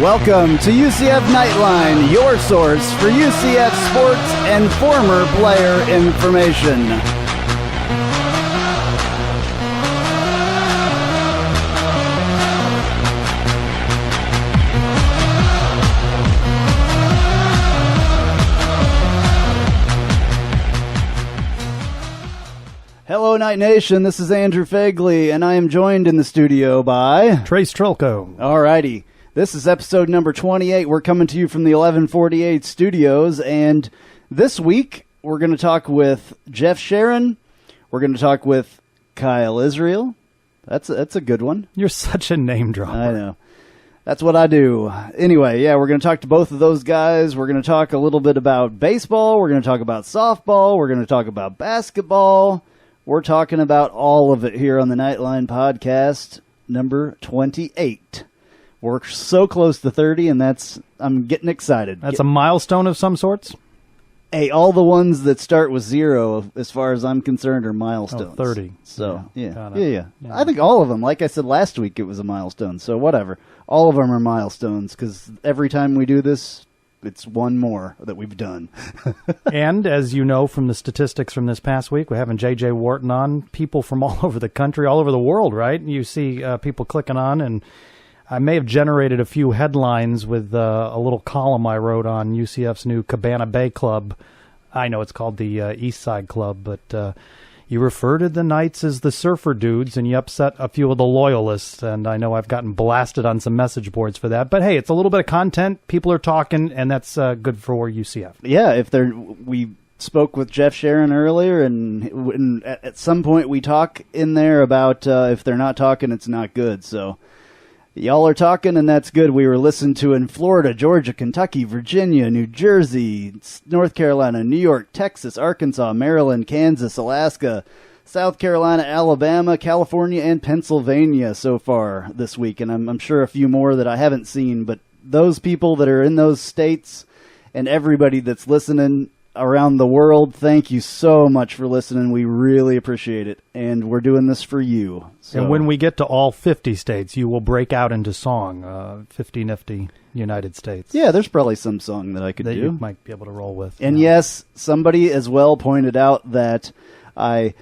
Welcome to UCF Knightline, your source for UCF sports and former player information. Hello, Night Nation. This is Andrew Phegley, and I am joined in the studio by Trylko. Alrighty. This is episode number 28. We're coming to you from the 1148 studios, and this week we're going to talk with Jeff Sharon. We're going to talk with Kyle Israel. That's a good one. You're such a name dropper. I know. That's what I do. Anyway, yeah, we're going to talk to both of those guys. We're going to talk a little bit about baseball. We're going to talk about softball. We're going to talk about basketball. We're talking about all of it here on the Nightline podcast, number 28. We're so close to 30, and I'm getting excited. That's a milestone of some sorts? Hey, all the ones that start with 0, as far as I'm concerned, are milestones. 30. So, yeah. I think all of them, like I said last week, it was a milestone. So, whatever. All of them are milestones, because every time we do this, it's one more that we've done. And as you know from the statistics from this past week, we're having J.J. Wharton on, people from all over the country, all over the world, right? You see people clicking on, and I may have generated a few headlines with a little column I wrote on UCF's new Cabana Bay Club. I know it's called the East Side Club, but you refer to the Knights as the Surfer Dudes, and you upset a few of the loyalists, and I know I've gotten blasted on some message boards for that. But hey, it's a little bit of content. People are talking, and that's good for UCF. Yeah, we spoke with Jeff Sharon earlier, and at some point we talk in there about if they're not talking, it's not good. So y'all are talking, and that's good. We were listened to in Florida, Georgia, Kentucky, Virginia, New Jersey, North Carolina, New York, Texas, Arkansas, Maryland, Kansas, Alaska, South Carolina, Alabama, California, and Pennsylvania so far this week. And I'm sure a few more that I haven't seen. But those people that are in those states and everybody that's listening around the world, thank you so much for listening. We really appreciate it, and we're doing this for you. So. And when we get to all 50 states, you will break out into song, 50 Nifty United States. Yeah, there's probably some song that I could do. You might be able to roll with. And yes, somebody as well pointed out that the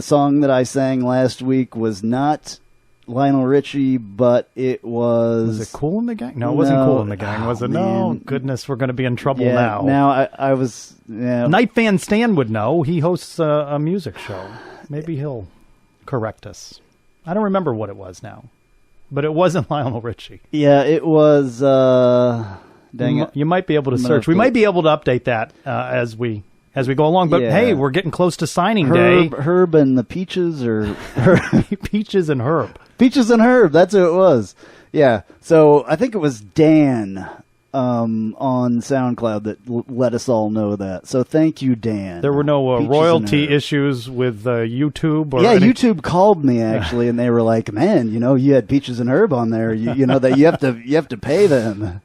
song that I sang last week was not Lionel Richie, but it was... Was it Cool in the Gang? No, it wasn't Cool in the Gang, was it? Man. No, goodness, we're going to be in trouble now. Now, I was... Yeah. Night Fan Stan would know. He hosts a music show. Maybe he'll correct us. I don't remember what it was now, but it wasn't Lionel Richie. Yeah, it was... dang it. You might be able to search. We might be able to update that as we go along. But hey, we're getting close to signing day. Herb and the Peaches, or Peaches and Herb. Peaches and Herb. That's who it was. Yeah. So I think it was Dan on SoundCloud that let us all know that. So thank you, Dan. There were no royalty issues with YouTube. YouTube called me actually, and they were like, "Man, you had Peaches and Herb on there. You know that you have to pay them.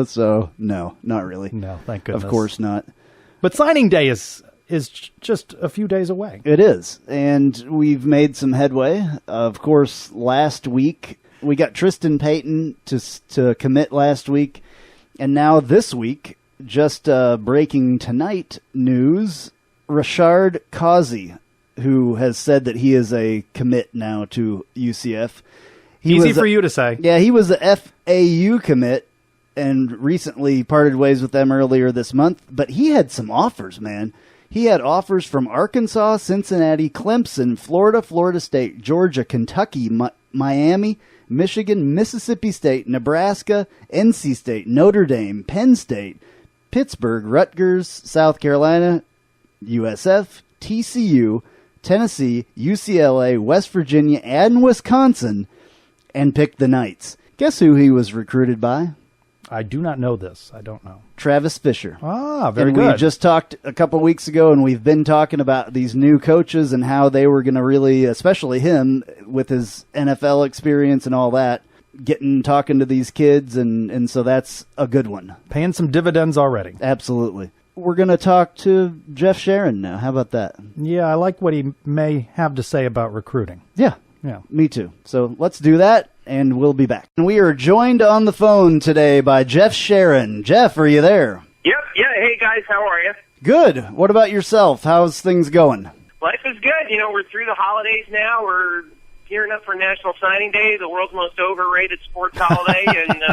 So no, not really. No, thank goodness. Of course not. But signing day is just a few days away. It is, and we've made some headway. Of course, last week we got Tristan Payton to commit last week, and now this week, just breaking tonight news, Rashard Causey, who has said that he is a commit now to UCF. Easy for you to say. Yeah, he was a FAU commit, and recently parted ways with them earlier this month. But he had some offers, man. He had offers from Arkansas, Cincinnati, Clemson, Florida, Florida State, Georgia, Kentucky, Miami, Michigan, Mississippi State, Nebraska, NC State, Notre Dame, Penn State, Pittsburgh, Rutgers, South Carolina, USF, TCU, Tennessee, UCLA, West Virginia, and Wisconsin, and picked the Knights. Guess who he was recruited by? I do not know this. I don't know. Travis Fisher. Ah, very and good. We just talked a couple weeks ago, and we've been talking about these new coaches and how they were going to really, especially him with his NFL experience and all that, talking to these kids, and so that's a good one. Paying some dividends already. Absolutely. We're going to talk to Jeff Sharon now. How about that? Yeah, I like what he may have to say about recruiting. Yeah, me too. So let's do that. and we'll be back. And we are joined on the phone today by Jeff Sharon. Jeff, are you there? Yep, yeah. Hey, guys, how are you? Good. What about yourself? How's things going? Life is good. We're through the holidays now. We're gearing up for National Signing Day, the world's most overrated sports holiday, and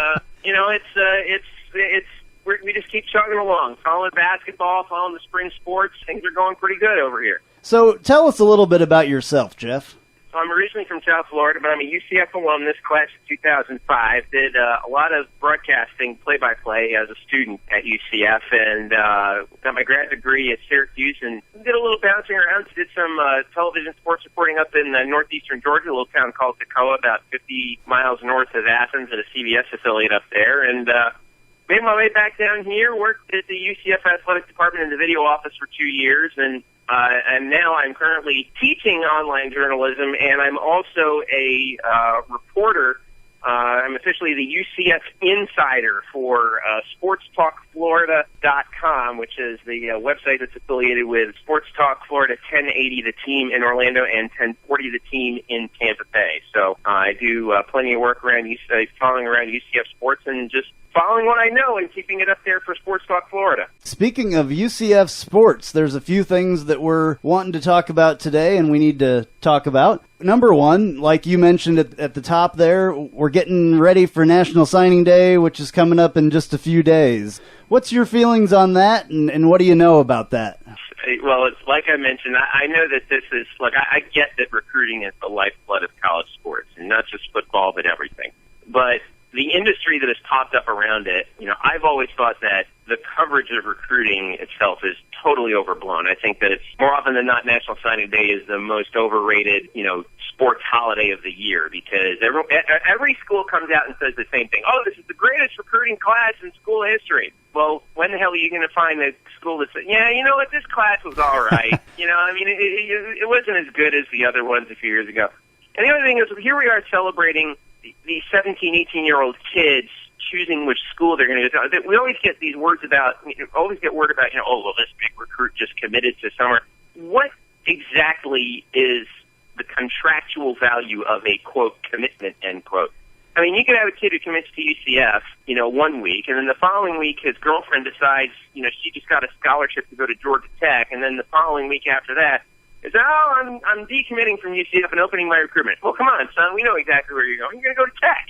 we just keep chugging along, following basketball, following the spring sports. Things are going pretty good over here. So tell us a little bit about yourself, Jeff. So I'm originally from South Florida, but I'm a UCF alum. This class of 2005. Did a lot of broadcasting, play-by-play as a student at UCF, and got my grad degree at Syracuse, and did a little bouncing around. Did some television sports reporting up in northeastern Georgia, a little town called Trylko, about 50 miles north of Athens, at a CBS affiliate up there, and made my way back down here. Worked at the UCF athletic department in the video office for 2 years, and now I'm currently teaching online journalism, and I'm also a reporter. I'm officially the UCF insider for SportsTalkFlorida.com, which is the website that's affiliated with Sports Talk Florida 1080, the team in Orlando, and 1040, the team in Tampa Bay. So I do plenty of work around following around UCF sports and just following what I know and keeping it up there for Sports Talk Florida. Speaking of UCF sports, there's a few things that we're wanting to talk about today and we need to talk about. Number one, like you mentioned at the top there, we're getting ready for National Signing Day, which is coming up in just a few days. What's your feelings on that, and what do you know about that? Well, it's like I mentioned, I know that this is, I get that recruiting is the lifeblood of college sports, and not just football, but everything. But the industry that has popped up around it, I've always thought that the coverage of recruiting itself is totally overblown. I think that it's more often than not, National Signing Day is the most overrated, sports holiday of the year, because every school comes out and says the same thing. Oh, this is the greatest recruiting class in school history. Well, when the hell are you going to find a school that says, yeah, you know what, this class was all right. It wasn't as good as the other ones a few years ago. And the other thing is, here we are celebrating these 17, 18-year-old kids choosing which school they're going to go to. We always get these words about, oh, well, this big recruit just committed to somewhere. What exactly is the contractual value of a, quote, commitment, end quote? I mean, you could have a kid who commits to UCF, 1 week, and then the following week his girlfriend decides, she just got a scholarship to go to Georgia Tech, and then the following week after that, I'm decommitting from UCF and opening my recruitment. Well, come on, son. We know exactly where you're going. You're going to go to Tech.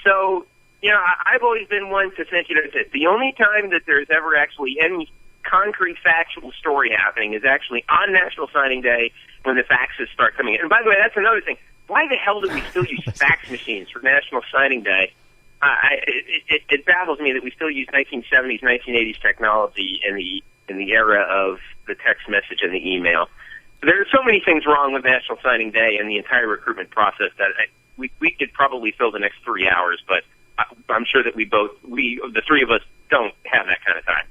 So, I've always been one to think, the only time that there's ever actually any concrete factual story happening is actually on National Signing Day when the faxes start coming in. And by the way, that's another thing. Why the hell do we still use fax machines for National Signing Day? It baffles me that we still use 1970s, 1980s technology in the era of the text message and the email. There are so many things wrong with National Signing Day and the entire recruitment process that we could probably fill the next 3 hours, but I'm sure that the three of us don't have that kind of time.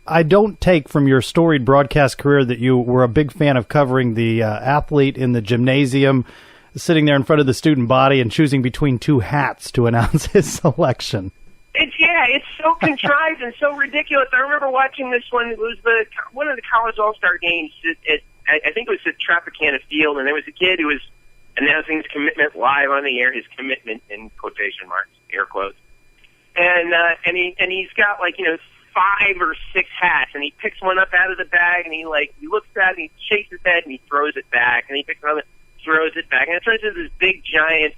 I don't take from your storied broadcast career that you were a big fan of covering the athlete in the gymnasium, sitting there in front of the student body and choosing between two hats to announce his selection. It's so contrived and so ridiculous. I remember watching this one. It was one of the college all-star games I think it was at Tropicana Field, and there was a kid who was announcing his commitment live on the air, his commitment in quotation marks, air quotes. And he's got 5 or 6 hats, and he picks one up out of the bag, and he looks at it, and he shakes his head, and he throws it back, and he picks another, throws it back, and it turns into this big, giant,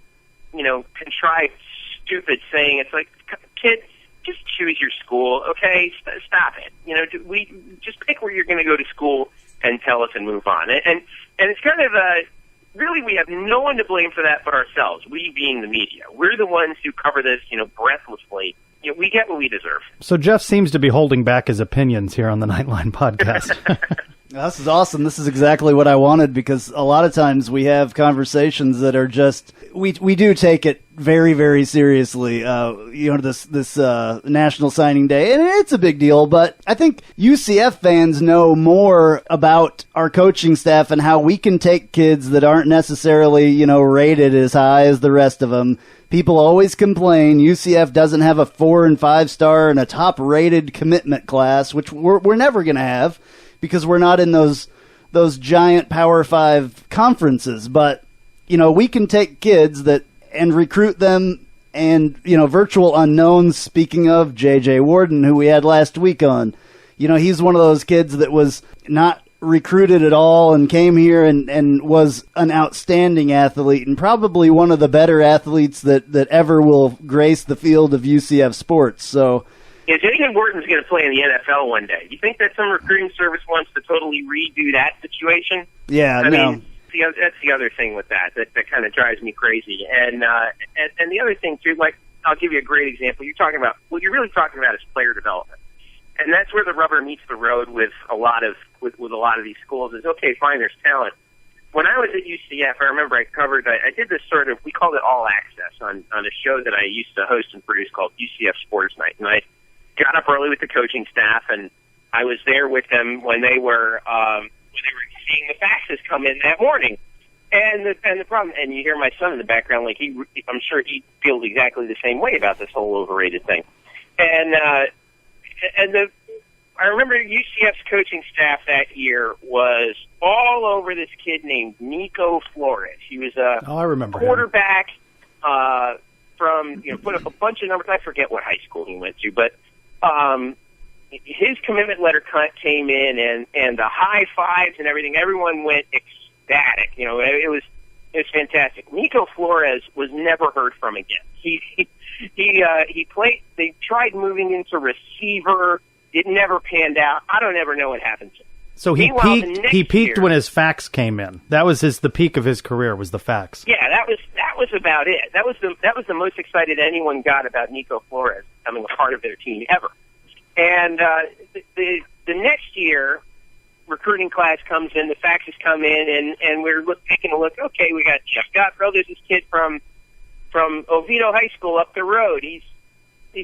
contrived, stupid saying. It's like, kid, just choose your school, okay? Stop it. We just pick where you're going to go to school and tell us and move on. And it's kind of really, we have no one to blame for that but ourselves, we being the media. We're the ones who cover this, breathlessly. We get what we deserve. So Jeff seems to be holding back his opinions here on the Knightline podcast. This is awesome. This is exactly what I wanted, because a lot of times we have conversations that are just, we do take it very, very seriously, this National Signing Day, and it's a big deal, but I think UCF fans know more about our coaching staff and how we can take kids that aren't necessarily, rated as high as the rest of them. People always complain UCF doesn't have a 4- and 5-star and a top-rated commitment class, which we're never going to have, because we're not in those giant Power 5 conferences. But, we can take kids that and recruit them. And, virtual unknowns, speaking of J.J. Warden, who we had last week on, he's one of those kids that was not recruited at all and came here and was an outstanding athlete and probably one of the better athletes that ever will grace the field of UCF sports. So, yeah, J.J. Warden's going to play in the NFL one day. You think that some recruiting service wants to totally redo that situation? Yeah, I mean, that's the other thing with that kind of drives me crazy. And the other thing too, like, I'll give you a great example. You're really talking about is player development, and that's where the rubber meets the road with a lot of these schools. Is okay, fine, there's talent. When I was at UCF, I remember I did this sort of, we called it All Access on a show that I used to host and produce called UCF Sports Night, and I got up early with the coaching staff, and I was there with them when they were seeing the faxes come in that morning. And the problem, and you hear my son in the background, like I'm sure he feels exactly the same way about this whole overrated thing. And I remember UCF's coaching staff that year was all over this kid named Nico Flores. He was a quarterback from, put up a bunch of numbers. I forget what high school he went to, but his commitment letter came in, and the high fives and everything. Everyone went ecstatic. It was fantastic. Nico Flores was never heard from again. He played. They tried moving into receiver. It never panned out. I don't ever know what happened to him. So he peaked when his fax came in. That was the peak of his career, was the fax. Yeah, that was about it. That was the most excited anyone got about Nico Flores becoming a part of their team ever. And the next year, recruiting class comes in, the faxes come in, and we're taking a look. Okay, we got Jeff Gottrell. There's this kid from Oviedo High School up the road. He's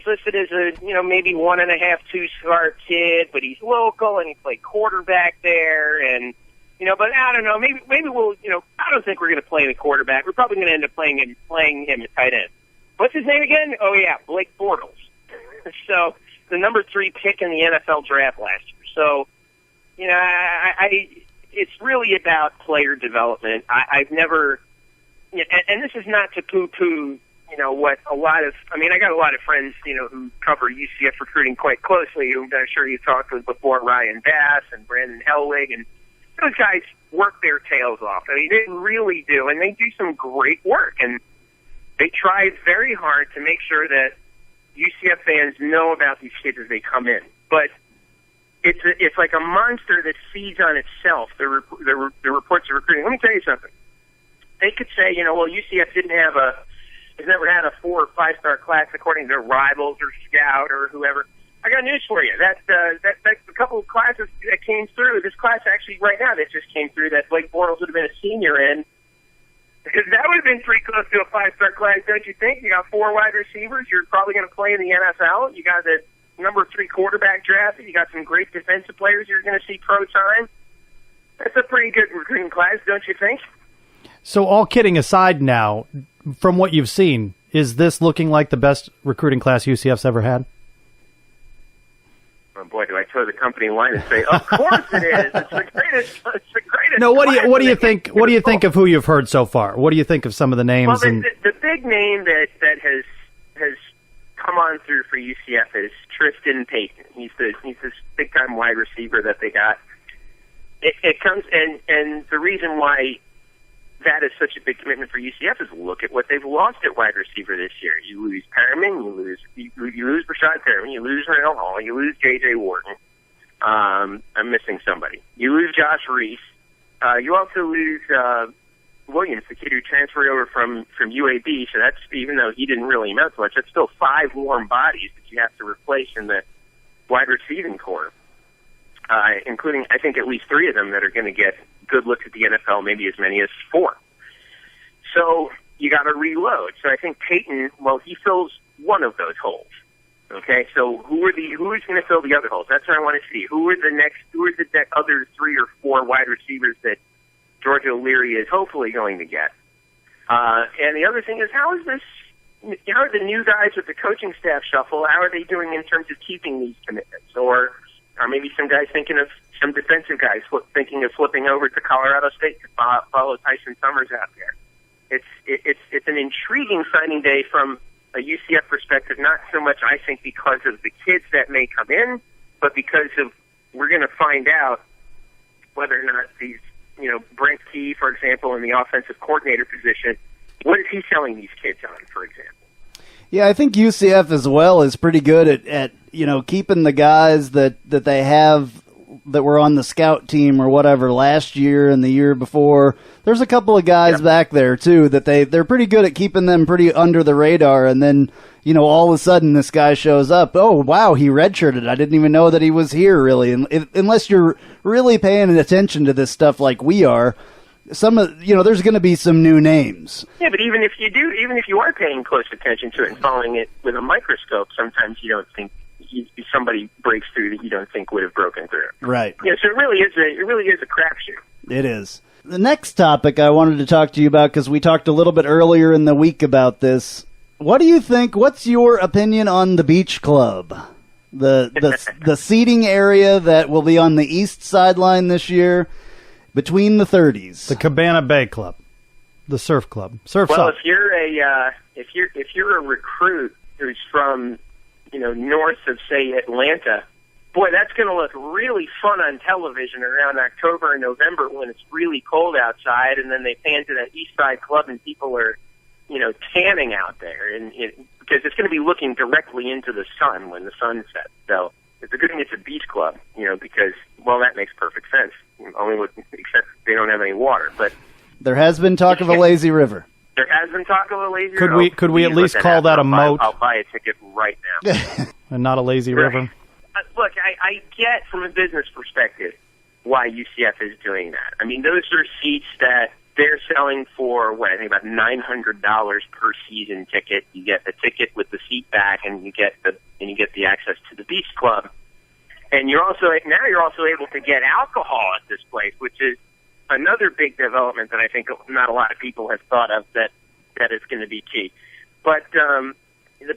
listed as a maybe 1.5, 2-star kid, but he's local and he played quarterback there. And but I don't know. Maybe we'll I don't think we're going to play the quarterback. We're probably going to end up playing him at tight end. What's his name again? Oh yeah, Blake Bortles. So the number 3 pick in the NFL draft last year. So it's really about player development. I've never, and this is not to poo-poo, what a lot of, I got a lot of friends, who cover UCF recruiting quite closely, who I'm sure you've talked with before, Ryan Bass and Brandon Hellwig, and those guys work their tails off. They really do, and they do some great work, and they try very hard to make sure that UCF fans know about these kids as they come in. But it's like a monster that feeds on itself, the reports of recruiting. Let me tell you something. They could say, UCF has never had a 4- or 5-star class according to Rivals or Scout or whoever. I got news for you. That's a couple of classes that came through. This class actually right now that just came through that Blake Bortles would have been a senior in. Because that would have been pretty close to a 5-star class, don't you think? You got 4 wide receivers. You're probably going to play in the NFL. You got the number 3 quarterback drafted. You got some great defensive players you're going to see pro time. That's a pretty good recruiting class, don't you think? So all kidding aside now, from what you've seen, is this looking like the best recruiting class UCF's ever had? Oh boy, do I toe the company line and say, of course it is. It's the greatest. It's the greatest. No, what do you think? What do you think of who you've heard so far? What do you think of some of the names? Well, the big name that has come on through for UCF is Tristan Payton. He's this big time wide receiver that they got. It comes and the reason why that is such a big commitment for UCF is look at what they've lost at wide receiver this year. You lose Perriman, you lose Brashad Perriman, you lose Randall Hall, you lose J.J. Wharton. I'm missing somebody. You lose Josh Reese. You also lose Williams, the kid who transferred over from UAB. So that's, even though he didn't really amount to much, that's still 5 warm bodies that you have to replace in the wide receiving core, including I think at least 3 of them that are going to get good looks at the NFL, maybe as many as 4. So you got to reload. So I think Peyton, well, he fills one of those holes. Okay, so who is going to fill the other holes? That's what I want to see. Who are the other 3 or 4 wide receivers that George O'Leary is hopefully going to get? And the other thing is, how are the new guys with the coaching staff shuffle? How are they doing in terms of keeping these commitments? Or maybe some guys thinking of some defensive guys thinking of flipping over to Colorado State to follow Tyson Summers out there. It's an intriguing signing day from a UCF perspective, not so much, I think, because of the kids that may come in, but because of we're going to find out whether or not these, Brent Key, for example, in the offensive coordinator position, what is he selling these kids on, for example? Yeah, I think UCF as well is pretty good at keeping the guys that they have that were on the scout team or whatever last year and the year before. There's a couple of guys back there too that they're pretty good at keeping them pretty under the radar, and then all of a sudden this guy shows up. Oh wow, he redshirted. I didn't even know that he was here really. And unless you're really paying attention to this stuff like we are, there's going to be some new names. Yeah, but even if you are paying close attention to it and following it with a microscope, sometimes you don't think somebody breaks through that you don't think would have broken through. Right. Yeah, so it really is a crapshoot. It is. The next topic I wanted to talk to you about, because we talked a little bit earlier in the week about this. What do you think? What's your opinion on the Beach Club? The seating area that will be on the east sideline this year between the 30s. The Cabana Bay Club. The surf club. Well, if you're a recruit who's from north of, say, Atlanta, boy, that's going to look really fun on television around October and November when it's really cold outside, and then they pan to that East Side Club and people are, tanning out there, and because it's going to be looking directly into the sun when the sun sets. So it's a good thing it's a beach club, because, well, that makes perfect sense. Except they don't have any water, but there has been talk of a lazy river. There has been talk of a lazy river. Could we at least call that a moat? I'll buy a ticket right now. And not a lazy river? Look, I get from a business perspective why UCF is doing that. I mean, those are seats that they're selling for, I think about $900 per season ticket. You get the ticket with the seat back, and you get the access to the beach club. And you're also able to get alcohol at this place, which is another big development that I think not a lot of people have thought of that is going to be key. But the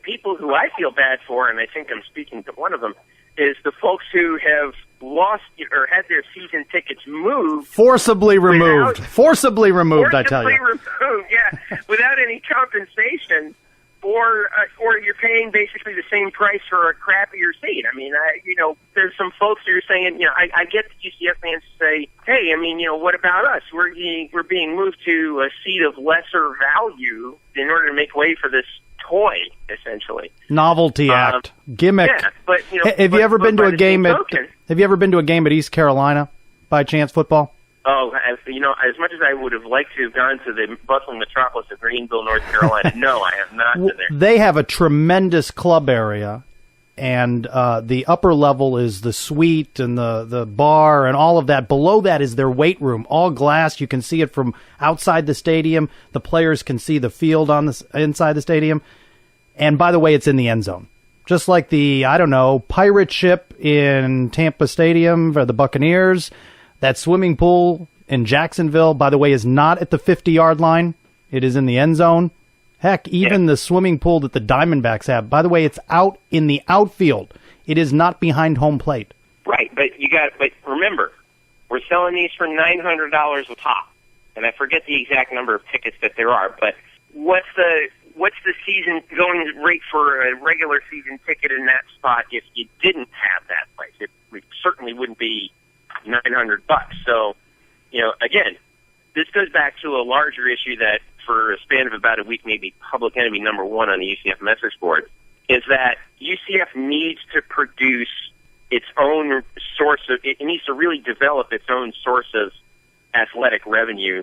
people who I feel bad for, and I think I'm speaking to one of them, is the folks who have lost or had their season tickets moved. Forcibly removed, I tell you. Removed, yeah, without any compensation, or you're paying basically the same price for a crappier seat. I mean, there's some folks who are saying, I get the UCF fans say, hey, what about us? We're being moved to a seat of lesser value in order to make way for this toy, essentially. Novelty act, gimmick. Yeah, but have you ever been to a game at East Carolina by chance, football? Oh, as much as I would have liked to have gone to the bustling metropolis of Greenville, North Carolina, no, I have not been there. They have a tremendous club area, and the upper level is the suite and the bar and all of that. Below that is their weight room, all glass. You can see it from outside the stadium. The players can see the field on inside the stadium. And by the way, it's in the end zone. Just like the, pirate ship in Tampa Stadium for the Buccaneers. That swimming pool in Jacksonville, by the way, is not at the 50-yard line. It is in the end zone. Heck, even the swimming pool that the Diamondbacks have, by the way, it's out in the outfield. It is not behind home plate. Right, but remember, we're selling these for $900 a pop, and I forget the exact number of tickets that there are. But what's the season going rate for a regular season ticket in that spot if you didn't have that place? It certainly wouldn't be $900. So, again, this goes back to a larger issue that for a span of about a week, maybe public enemy number one on the UCF message board, is that UCF needs to produce its own source of, it needs to really develop its own source of athletic revenue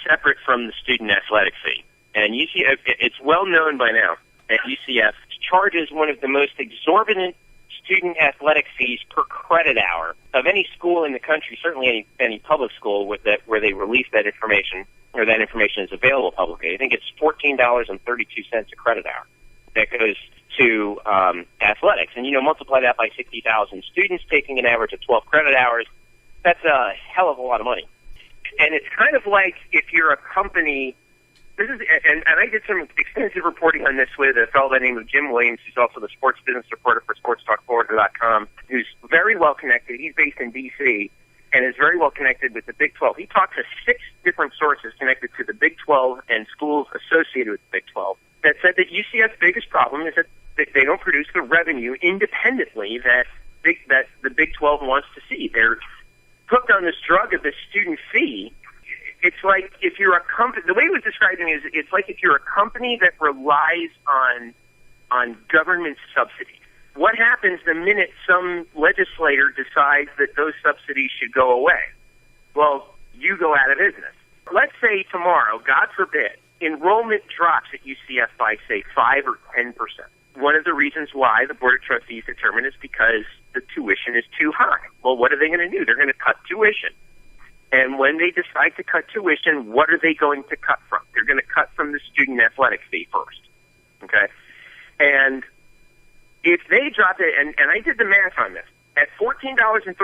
separate from the student athletic fee. And UCF, it's well known by now that UCF charges one of the most exorbitant student athletic fees per credit hour of any school in the country, certainly any public school where they release that information or that information is available publicly. I think it's $14.32 a credit hour that goes to athletics. And, multiply that by 60,000 students taking an average of 12 credit hours. That's a hell of a lot of money. And it's kind of like if you're a company. And I did some extensive reporting on this with a fellow by the name of Jim Williams, who's also the sports business reporter for SportsTalkFlorida.com, who's very well connected. He's based in D.C., and is very well connected with the Big 12. He talked to 6 different sources connected to the Big 12 and schools associated with the Big 12 that said that UCF's biggest problem is that they don't produce the revenue independently that the Big 12 wants to see. They're hooked on this drug of the student fee. It's like if you're a company, the way it was describing is it's like if you're a company that relies on government subsidies. What happens the minute some legislator decides that those subsidies should go away? Well, you go out of business. Let's say tomorrow, God forbid, enrollment drops at UCF by, say, 5 or 10%. One of the reasons why the Board of Trustees determined is because the tuition is too high. Well, what are they going to do? They're going to cut tuition. And when they decide to cut tuition, what are they going to cut from? They're going to cut from the student athletic fee first. Okay? And if they drop it, and I did the math on this, at $14.32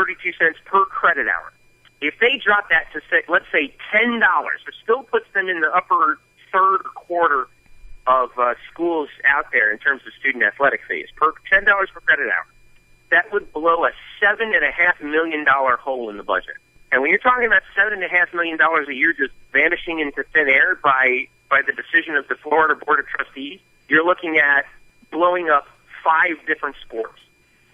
per credit hour, if they drop that to, say, let's say, $10, it still puts them in the upper third quarter of schools out there in terms of student athletic fees, $10 per credit hour. That would blow a $7.5 million hole in the budget. And when you're talking about $7.5 million a year just vanishing into thin air by the decision of the Florida Board of Trustees, you're looking at blowing up 5 different sports.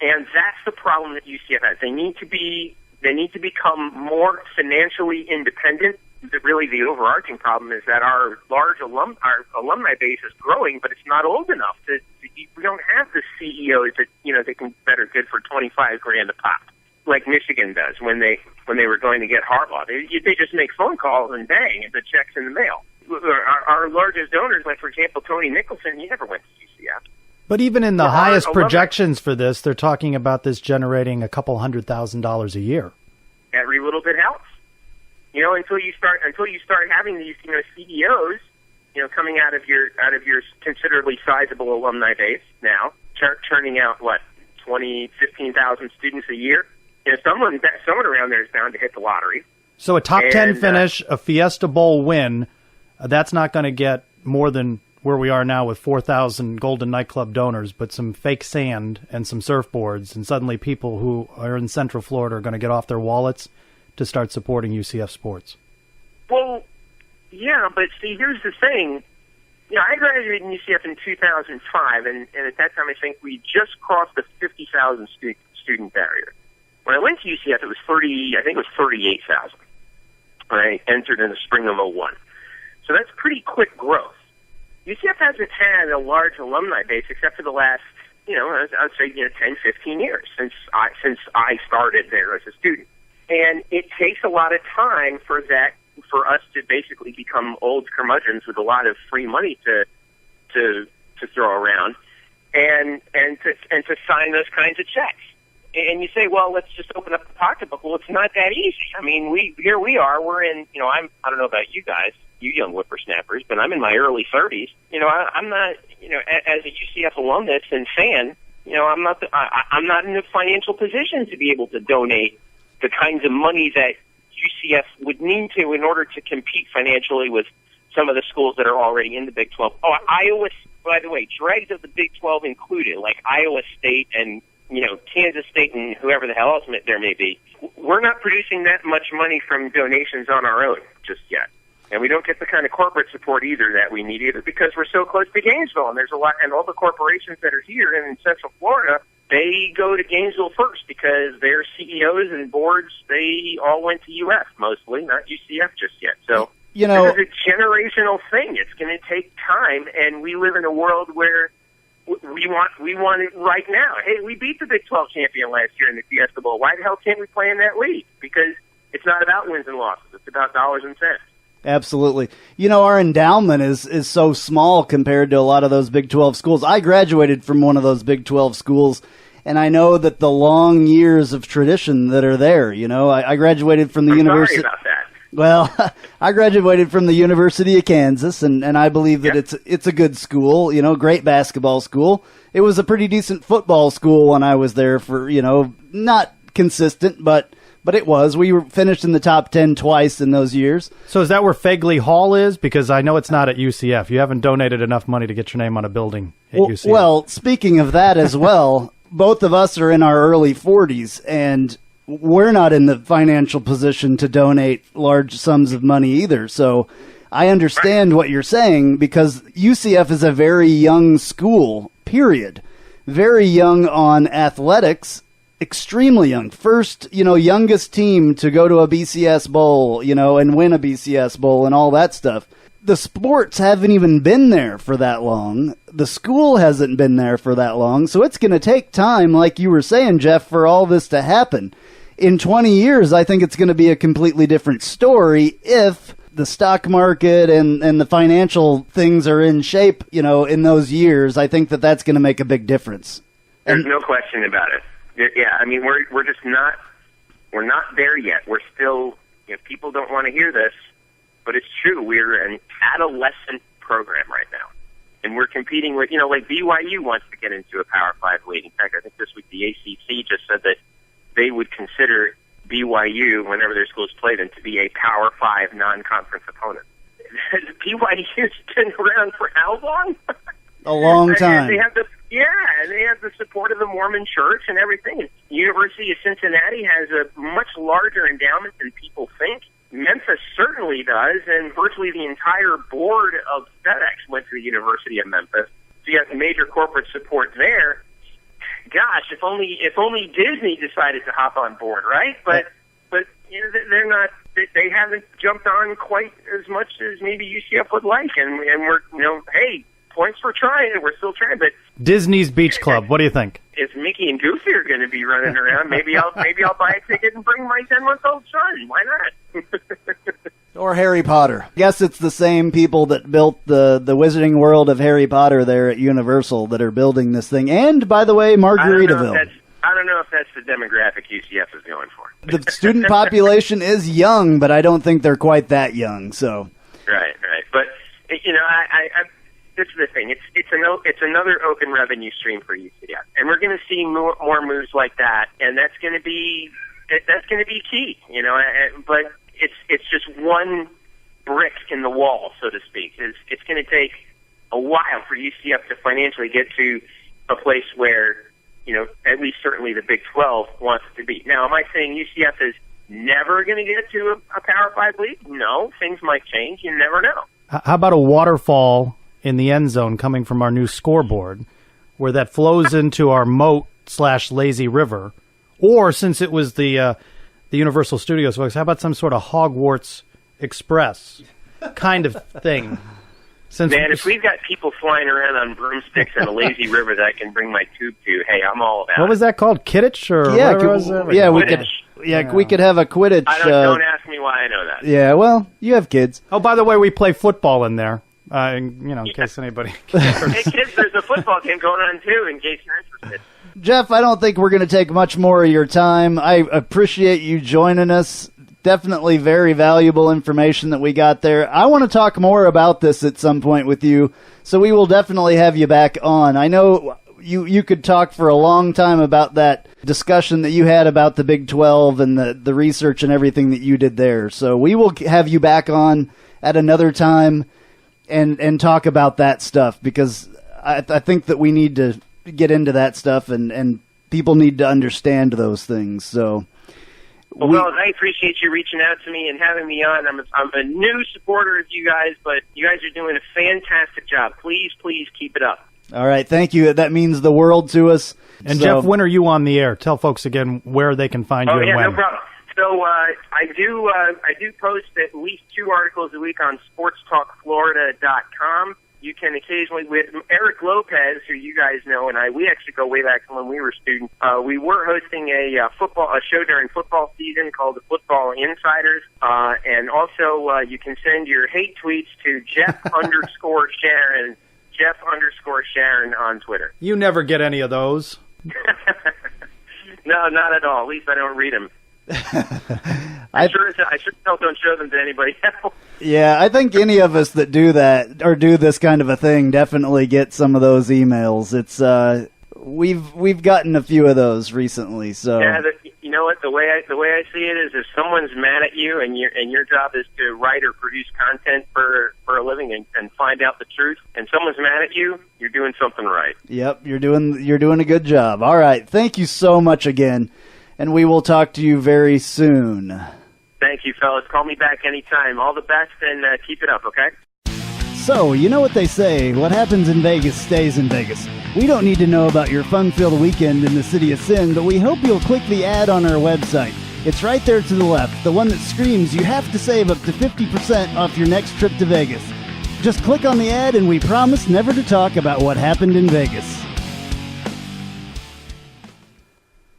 And that's the problem that UCF has. They need to become more financially independent. Really, the overarching problem is that our alumni base is growing, but it's not old enough. We don't have the CEOs that are good for $25,000 a pop, like Michigan does when they were going to get Harbaugh. They just make phone calls and bang, and the check's in the mail. Our largest donors, like for example Tony Nicholson, he never went to UCF. But even in the highest projections for this, they're talking about this generating a couple $100,000 a year. Every little bit helps. Until you start having these, CEOs, coming out of your considerably sizable alumni base now, churning out 15,000 students a year. Someone around there is bound to hit the lottery. So a top 10 finish, a Fiesta Bowl win, that's not going to get more than where we are now with 4,000 Golden Nightclub donors, but some fake sand and some surfboards, and suddenly people who are in Central Florida are going to get off their wallets to start supporting UCF sports. Well, yeah, but see, here's the thing. I graduated in UCF in 2005, and at that time I think we just crossed the 50,000 student barrier. When I went to UCF, it was 38,000. I entered in the spring of 2001. So that's pretty quick growth. UCF hasn't had a large alumni base except for the last, I'd say 10, 15 years since I started there as a student. And it takes a lot of time for us to basically become old curmudgeons with a lot of free money to throw around and to sign those kinds of checks. And you say, well, let's just open up the pocketbook. Well, it's not that easy. I mean, we're in, I don't know about you guys, you young whippersnappers, but I'm in my early 30s. I'm not, as a UCF alumnus and fan, I'm not in a financial position to be able to donate the kinds of money that UCF would need to in order to compete financially with some of the schools that are already in the Big 12. Oh, Iowa, by the way, dregs of the Big 12 included, like Iowa State and, Kansas State and whoever the hell else there may be. We're not producing that much money from donations on our own just yet. And we don't get the kind of corporate support either that we need either because we're so close to Gainesville. And there's a lot, and all the corporations that are here in Central Florida, they go to Gainesville first because their CEOs and boards, they all went to UF mostly, not UCF just yet. So this is a generational thing. It's going to take time, and we live in a world where we want it right now. Hey, we beat the Big 12 champion last year in the Fiesta Bowl. Why the hell can't we play in that league? Because it's not about wins and losses. It's about dollars and cents. Absolutely. Our endowment is so small compared to a lot of those Big 12 schools. I graduated from one of those Big 12 schools, and I know that the long years of tradition that are there, I graduated from the university. Sorry about that. Well, I graduated from the University of Kansas, and I believe that it's a good school, great basketball school. It was a pretty decent football school when I was there for, not consistent, but it was. We were finished in the top 10 twice in those years. So is that where Phegley Hall is? Because I know it's not at UCF. You haven't donated enough money to get your name on a building at UCF. Well, speaking of that as well, both of us are in our early 40s, and we're not in the financial position to donate large sums of money either. So I understand what you're saying, because UCF is a very young school, period. Very young on athletics, extremely young. First, youngest team to go to a BCS Bowl, and win a BCS Bowl and all that stuff. The sports haven't even been there for that long. The school hasn't been there for that long. So it's going to take time, like you were saying, Jeff, for all this to happen. In 20 years, I think it's going to be a completely different story if the stock market and the financial things are in shape, in those years. I think that's going to make a big difference. There's no question about it. Yeah, I mean, we're just not there yet. We're still, people don't want to hear this, but it's true. We're an adolescent program right now. And we're competing with, like BYU wants to get into a Power 5 league. In fact, I think this week the ACC just said that they would consider BYU, whenever their schools play them, to be a Power 5 non-conference opponent. BYU's been around for how long? A long time. And they have the support of the Mormon Church and everything. And University of Cincinnati has a much larger endowment than people think. Memphis certainly does, and virtually the entire board of FedEx went to the University of Memphis. So you have major corporate support there. Gosh, if only Disney decided to hop on board, right? But they're not. They haven't jumped on quite as much as maybe UCF would like, and we're hey, points for trying, and we're still trying. But Disney's Beach Club, what do you think? If Mickey and Goofy are going to be running around, maybe I'll buy a ticket and bring my 10-month-old son. Why not? Or Harry Potter. I guess it's the same people that built the Wizarding World of Harry Potter there at Universal that are building this thing. And, by the way, Margaritaville. I don't know if that's the demographic UCF is going for. The student population is young, but I don't think they're quite that young. So Right. But, this is the thing. It's another open revenue stream for UCF, and we're going to see more moves like that, and that's going to be key. But it's just one brick in the wall, so to speak. It's going to take a while for UCF to financially get to a place where at least certainly the Big 12 wants it to be. Now, am I saying UCF is never going to get to a Power 5 league? No, things might change. You never know. How about a waterfall in the end zone coming from our new scoreboard, where that flows into our moat/lazy river? Or, since it was the Universal Studios folks, how about some sort of Hogwarts Express kind of thing? If we've got people flying around on broomsticks in a lazy river that I can bring my tube to, hey, I'm all about it. What was that called? Kidditch? Or we could have a Quidditch. Don't ask me why I know that. Yeah, well, you have kids. Oh, by the way, we play football in there. In case anybody cares. Hey, kids, there's a football game going on, too, in case you're interested. Jeff, I don't think we're going to take much more of your time. I appreciate you joining us. Definitely very valuable information that we got there. I want to talk more about this at some point with you, so we will definitely have you back on. I know you could talk for a long time about that discussion that you had about the Big 12 and the research and everything that you did there. So we will have you back on at another time and talk about that stuff, because I think that we need to get into that stuff, and people need to understand those things. So, well, I appreciate you reaching out to me and having me on. I'm a new supporter of you guys, but you guys are doing a fantastic job. Please keep it up. All right, thank you. That means the world to us. And Jeff, when are you on the air? Tell folks again where they can find you and when. No problem. So I do post at least 2 articles a week on sportstalkflorida.com. You can occasionally, with Eric Lopez, who you guys know, and we actually go way back to when we were students. We were hosting a show during football season called the Football Insiders, and also you can send your hate tweets to Jeff_Sharon, Jeff_Sharon on Twitter. You never get any of those. No, not at all. At least I don't read them. I sure don't show them to anybody else. Yeah, I think any of us that do that or do this kind of a thing definitely get some of those emails. It's we've gotten a few of those recently. So yeah, you know what? The way I see it is, if someone's mad at you and your job is to write or produce content for a living and find out the truth, and someone's mad at you, you're doing something right. Yep, you're doing a good job. All right, thank you so much again. and we will talk to you very soon. Thank you, fellas. Call me back anytime. All the best, and keep it up, okay? So, you know what they say, what happens in Vegas stays in Vegas. We don't need to know about your fun-filled weekend in the City of Sin, but we hope you'll click the ad on our website. It's right there to the left, the one that screams you have to save up to 50% off your next trip to Vegas. Just click on the ad and we promise never to talk about what happened in Vegas.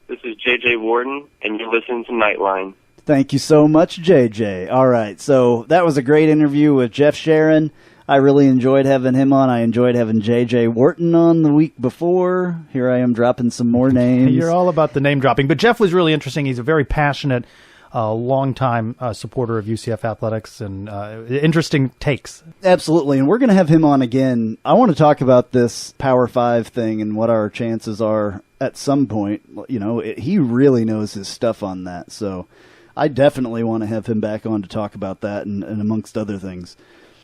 This is J.J. Warden, and you're listening to Knightline. Thank you so much, JJ. All right, so that was a great interview with Jeff Sharon. I really enjoyed having him on. I enjoyed having J.J. Wharton on the week before. Here I am dropping some more names. You're all about the name dropping. But Jeff was really interesting. He's a very passionate, longtime supporter of UCF athletics and interesting takes. Absolutely, and we're going to have him on again. I want to talk about this Power 5 thing and what our chances are at some point. You know, he really knows his stuff on that, so I definitely want to have him back on to talk about that and amongst other things.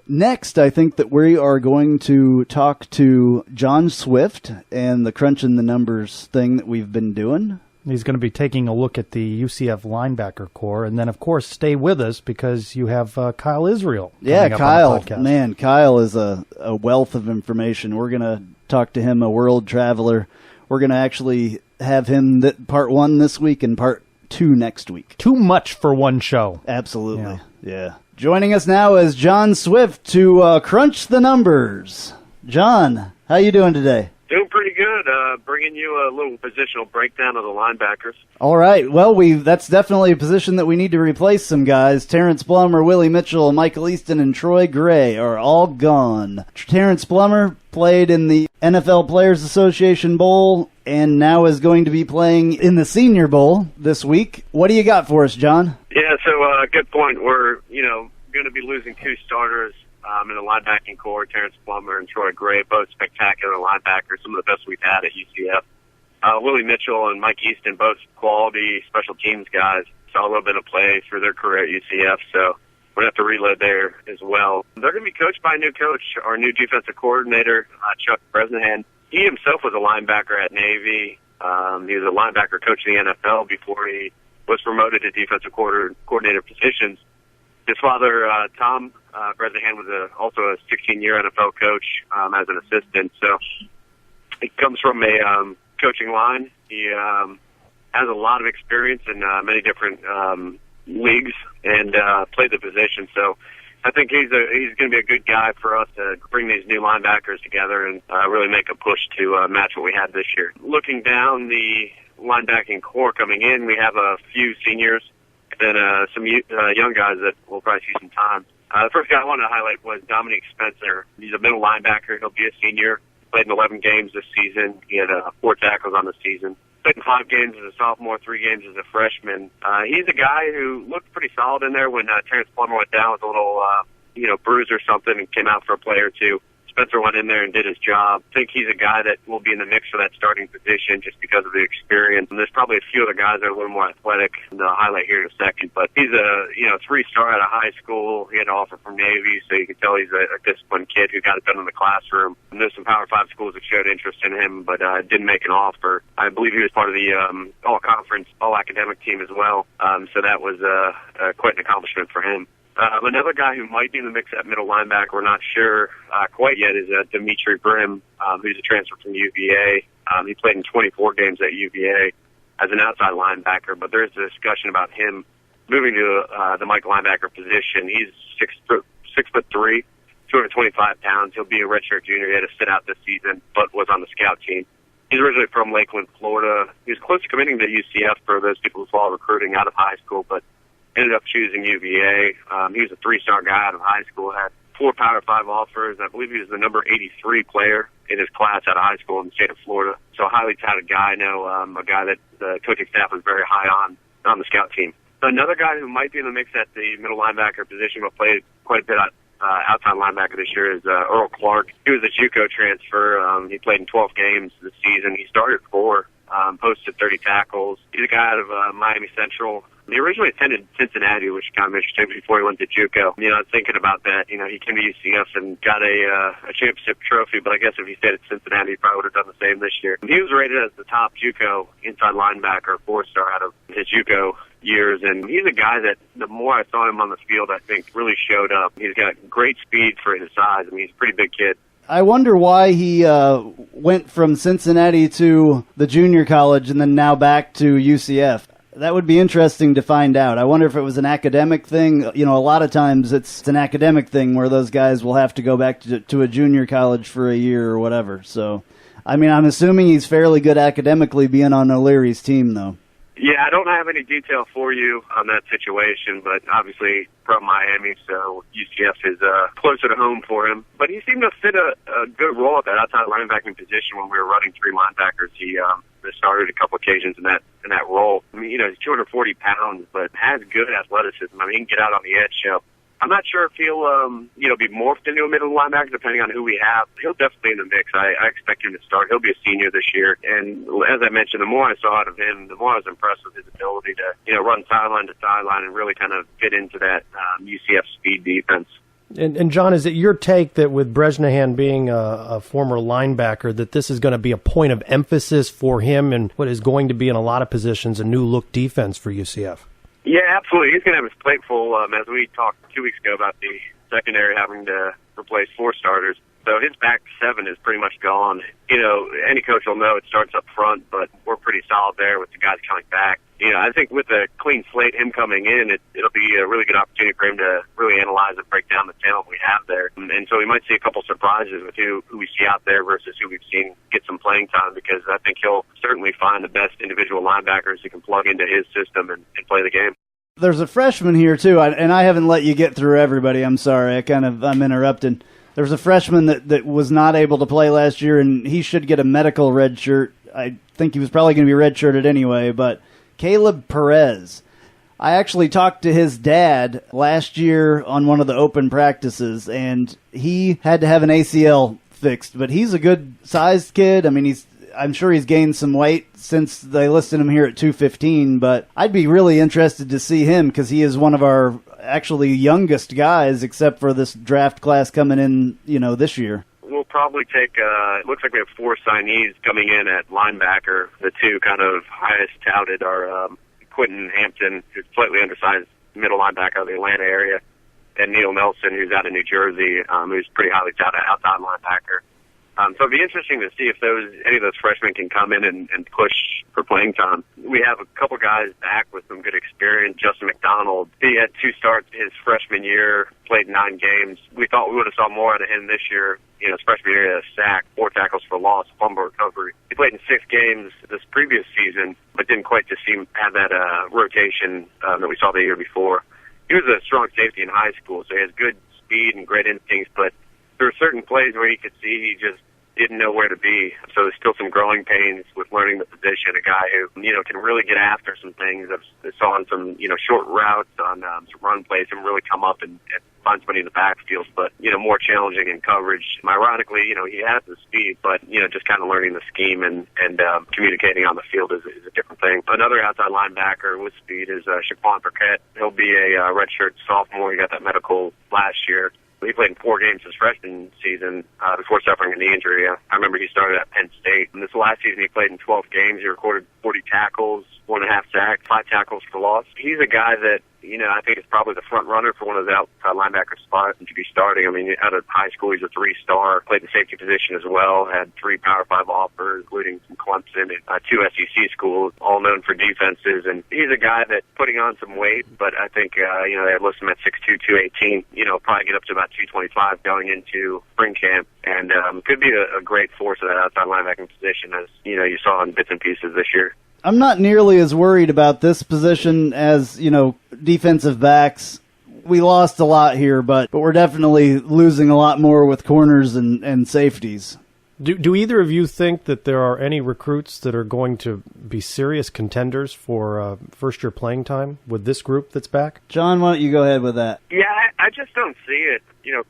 Next, I think that we are going to talk to John Swift and the Crunching the Numbers thing that we've been doing. He's going to be taking a look at the UCF linebacker core. And then, of course, stay with us because you have Kyle Israel. Yeah, Kyle. Man, Kyle is a wealth of information. We're going to talk to him, a world traveler. We're going to actually have him part 1 this week and part 2 next week. Too much for one show. Absolutely. Yeah. Joining us now is John Swift to crunch the numbers. John, how you doing today? Doing pretty good. Bringing you a little positional breakdown of the linebackers. All right. Well, that's definitely a position that we need to replace some guys. Terrence Plummer, Willie Mitchell, Michael Easton, and Troy Gray are all gone. Terrence Plummer played in the NFL Players Association Bowl and now is going to be playing in the Senior Bowl this week. What do you got for us, John? Yeah, so good point. We're, going to be losing 2 starters in the linebacking core, Terrence Plummer and Troy Gray, both spectacular linebackers, some of the best we've had at UCF. Willie Mitchell and Mike Easton, both quality special teams guys, saw a little bit of play through their career at UCF, so we're going to have to reload there as well. They're going to be coached by a new coach, our new defensive coordinator, Chuck Bresnahan. He himself was a linebacker at Navy. He was a linebacker coach in the NFL before he was promoted to defensive coordinator positions. His father, Tom Bresnahan, was also a 16-year NFL coach as an assistant. So he comes from a coaching line. He has a lot of experience in many different leagues and played the position. So I think he's going to be a good guy for us to bring these new linebackers together and really make a push to match what we had this year. Looking down the linebacking core coming in, we have a few seniors and some young guys that will probably see some time. The first guy I wanted to highlight was Dominique Spencer. He's a middle linebacker. He'll be a senior. Played in 11 games this season. He had 4 tackles on the season. Played in 5 games as a sophomore, 3 games as a freshman. He's a guy who looked pretty solid in there when Terrence Plummer went down with a little, bruise or something and came out for a play or two. Spencer went in there and did his job. I think he's a guy that will be in the mix for that starting position just because of the experience. And there's probably a few other guys that are a little more athletic, and I'll highlight here in a second. But he's a 3-star out of high school. He had an offer from Navy, so you can tell he's a disciplined kid who got it done in the classroom. And there's some Power 5 schools that showed interest in him, but didn't make an offer. I believe he was part of the all-conference, all-academic team as well. So that was quite an accomplishment for him. Another guy who might be in the mix at middle linebacker, we're not sure quite yet, is Dimitri Brim, who's a transfer from UVA. He played in 24 games at UVA as an outside linebacker, but there is a discussion about him moving to the Mike linebacker position. He's 6'3", 225 pounds. He'll be a redshirt junior. He had to sit out this season, but was on the scout team. He's originally from Lakeland, Florida. He was close to committing to UCF for those people who follow recruiting out of high school, but ended up choosing UVA. He was a 3-star guy out of high school, had 4 Power 5 offers. I believe he was the number 83 player in his class out of high school in the state of Florida. So a highly touted guy. I know a guy that the coaching staff was very high on the scout team. Another guy who might be in the mix at the middle linebacker position, but played quite a bit outside linebacker this year, is Earl Clark. He was a JUCO transfer. He played in 12 games this season. He started 4 posted 30 tackles. He's a guy out of Miami Central. He originally attended Cincinnati, which is kind of interesting, before he went to JUCO. I was thinking about that. He came to UCF and got a championship trophy, but I guess if he stayed at Cincinnati, he probably would have done the same this year. He was rated as the top JUCO inside linebacker, 4-star out of his JUCO years, and he's a guy that the more I saw him on the field, I think really showed up. He's got great speed for his size. He's a pretty big kid. I wonder why he went from Cincinnati to the junior college and then now back to UCF. That would be interesting to find out. I wonder if it was an academic thing. A lot of times it's an academic thing where those guys will have to go back to a junior college for a year or whatever. So, I'm assuming he's fairly good academically being on O'Leary's team, though. Yeah, I don't have any detail for you on that situation, but obviously from Miami, so UCF is closer to home for him. But he seemed to fit a good role at that outside linebacking position when we were running 3 linebackers. He started a couple occasions in that role. He's 240 pounds, but has good athleticism. He can get out on the edge. So I'm not sure if he'll, be morphed into a middle linebacker depending on who we have. He'll definitely in the mix. I expect him to start. He'll be a senior this year. And as I mentioned, the more I saw out of him, the more I was impressed with his ability to, run sideline to sideline and really kind of fit into that UCF speed defense. And John, is it your take that with Bresnahan being a former linebacker, that this is going to be a point of emphasis for him and what is going to be in a lot of positions a new look defense for UCF? Yeah, absolutely. He's going to have his plate full, as we talked 2 weeks ago about the secondary having to replace 4 starters. So his back 7 is pretty much gone. Any coach will know it starts up front, but we're pretty solid there with the guys coming back. I think with a clean slate, him coming in, it'll be a really good opportunity for him to really analyze and break down the talent we have there. And so we might see a couple surprises with who we see out there versus who we've seen get some playing time, because I think he'll certainly find the best individual linebackers who can plug into his system and play the game. There's a freshman here, too, and I haven't let you get through everybody. I'm sorry. I'm interrupting. There's a freshman that was not able to play last year, and he should get a medical red shirt. I think he was probably going to be red-shirted anyway, but Caleb Perez. I actually talked to his dad last year on one of the open practices, and he had to have an ACL fixed, but he's a good-sized kid. I'm sure he's gained some weight since they listed him here at 215, but I'd be really interested to see him because he is one of our actually youngest guys, except for this draft class coming in, this year. We'll probably take, it looks like we have 4 signees coming in at linebacker. The 2 kind of highest touted are Quentin Hampton, who's slightly undersized middle linebacker out of the Atlanta area, and Neil Nelson, who's out of New Jersey, who's pretty highly touted outside linebacker. So it'd be interesting to see if any of those freshmen can come in and push for playing time. We have a couple guys back with some good experience. Justin McDonald, he had 2 starts his freshman year, played 9 games. We thought we would have saw more out of him this year. His freshman year, he had a sack, 4 tackles for loss, fumble recovery. He played in 6 games this previous season, but didn't quite just seem to have that rotation that we saw the year before. He was a strong safety in high school, so he has good speed and great instincts, but there were certain plays where you could see he just didn't know where to be. So there's still some growing pains with learning the position. A guy who, can really get after some things. I saw on some, short routes, on some run plays, him really come up and find somebody in the backfield, but, more challenging in coverage. Ironically, he has the speed, but, just kind of learning the scheme and communicating on the field is a different thing. Another outside linebacker with speed is Shaquan Burkett. He'll be a redshirt sophomore. He got that medical last year. He played in 4 games his freshman season before suffering a knee injury. I remember he started at Penn State. And this last season he played in 12 games. He recorded 40 tackles, 1.5 sacks, 5 tackles for loss. He's a guy that, I think is probably the front runner for one of those outside linebacker spots and to be starting. Out of high school, he's a 3-star. Played the safety position as well. Had 3 Power 5 offers, including some Clemson and 2 SEC schools, all known for defenses. And he's a guy that's putting on some weight, but I think, they have listed him at 6'2", 218. Probably get up to about 225 going into spring camp. And could be a great force of that outside linebacking position, as, you saw in bits and pieces this year. I'm not nearly as worried about this position as, defensive backs. We lost a lot here, but we're definitely losing a lot more with corners and safeties. Do either of you think that there are any recruits that are going to be serious contenders for first-year playing time with this group that's back? John, why don't you go ahead with that? Yeah, I just don't see it.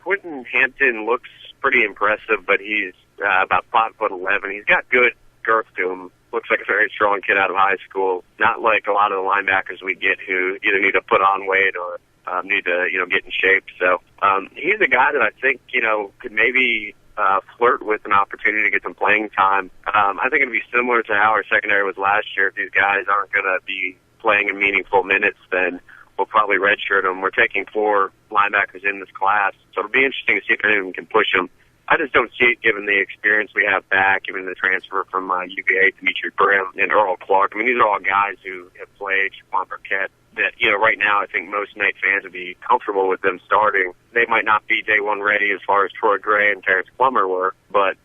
Quentin Hampton looks pretty impressive, but he's about 5'11". He's got good girth to him. looks like a very strong kid out of high school. Not like a lot of the linebackers we get who either need to put on weight or need to, get in shape. So he's a guy that I think, could maybe flirt with an opportunity to get some playing time. I think it'd be similar to how our secondary was last year. If these guys aren't going to be playing in meaningful minutes, then we'll probably redshirt them. We're taking 4 linebackers in this class, so it'll be interesting to see if anyone can push them. I just don't see it given the experience we have back, given the transfer from UVA, Dimitri Brim, and Earl Clark. I mean, these are all guys who have played, Shaquan Burkett, that, right now I think most Knight fans would be comfortable with them starting. They might not be day one ready as far as Troy Gray and Terrence Plummer were, but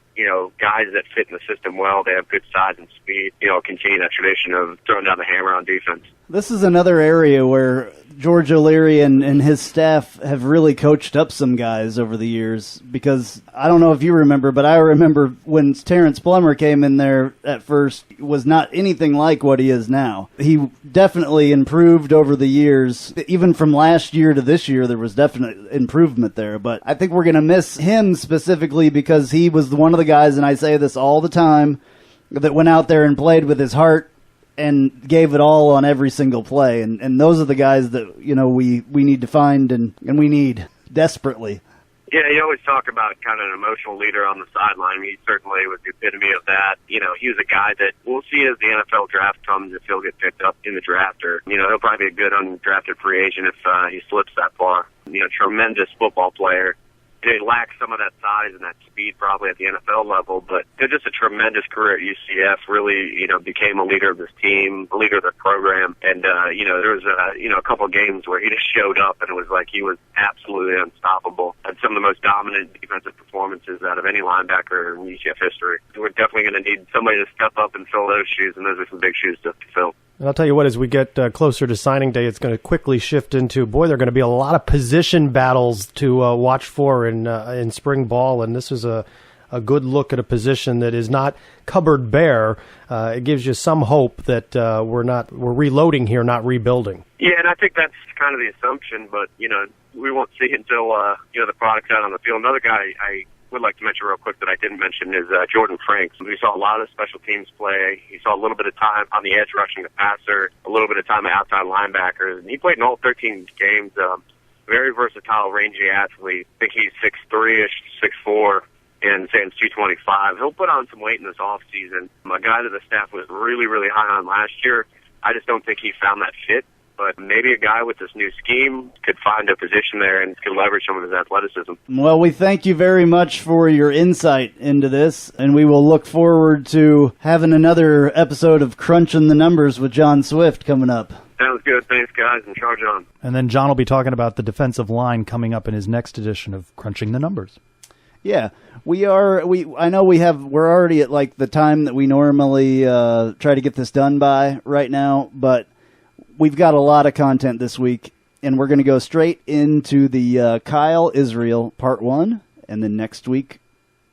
guys that fit in the system well, they have good size and speed, continue that tradition of throwing down the hammer on defense. This is another area where George O'Leary and his staff have really coached up some guys over the years, because I don't know if you remember, but I remember when Terrence Plummer came in there at first, was not anything like what he is now. He definitely improved over the years. Even from last year to this year, there was definite improvement there, but I think we're going to miss him specifically because he was one of the guys, and I say this all the time, that went out there and played with his heart and gave it all on every single play. And those are the guys that, we need to find and we need desperately. Yeah, you always talk about kind of an emotional leader on the sideline. He certainly was the epitome of that. He was a guy that we'll see as the NFL draft comes if he'll get picked up in the draft, or, he'll probably be a good undrafted free agent if he slips that far. Tremendous football player. He lacks some of that size and that speed probably at the NFL level, but just a tremendous career at UCF. Really, became a leader of this team, a leader of the program. And, there was a couple of games where he just showed up and it was like he was absolutely unstoppable. Had some of the most dominant defensive performances out of any linebacker in UCF history. We're definitely going to need somebody to step up and fill those shoes, and those are some big shoes to fill. And I'll tell you what, as we get closer to signing day, it's going to quickly shift into, there are going to be a lot of position battles to watch for in spring ball, and this is a good look at a position that is not cupboard bare. It gives you some hope that we're reloading here, not rebuilding. Yeah, and I think that's kind of the assumption, but we won't see until the product's out on the field. Another guy I would like to mention real quick that I didn't mention is Jordan Franks. We saw a lot of special teams play. He saw a little bit of time on the edge rushing the passer, a little bit of time at outside linebackers, and he played in all 13 games. Very versatile, rangy athlete. I think he's 6'3"-ish, 6'4", and stands 225. He'll put on some weight in this offseason. A guy that the staff was really, really high on last year. I just don't think he found that fit. But maybe a guy with this new scheme could find a position there and could leverage some of his athleticism. Well, we thank you very much for your insight into this, and we will look forward to having another episode of Crunching the Numbers with John Swift coming up. Sounds good. Thanks, guys, and charge on. And then John will be talking about the defensive line coming up in his next edition of Crunching the Numbers. Yeah, we're already at like the time that we normally try to get this done by right now, but we've got a lot of content this week, and we're going to go straight into the Kyle Israel Part 1, and then next week,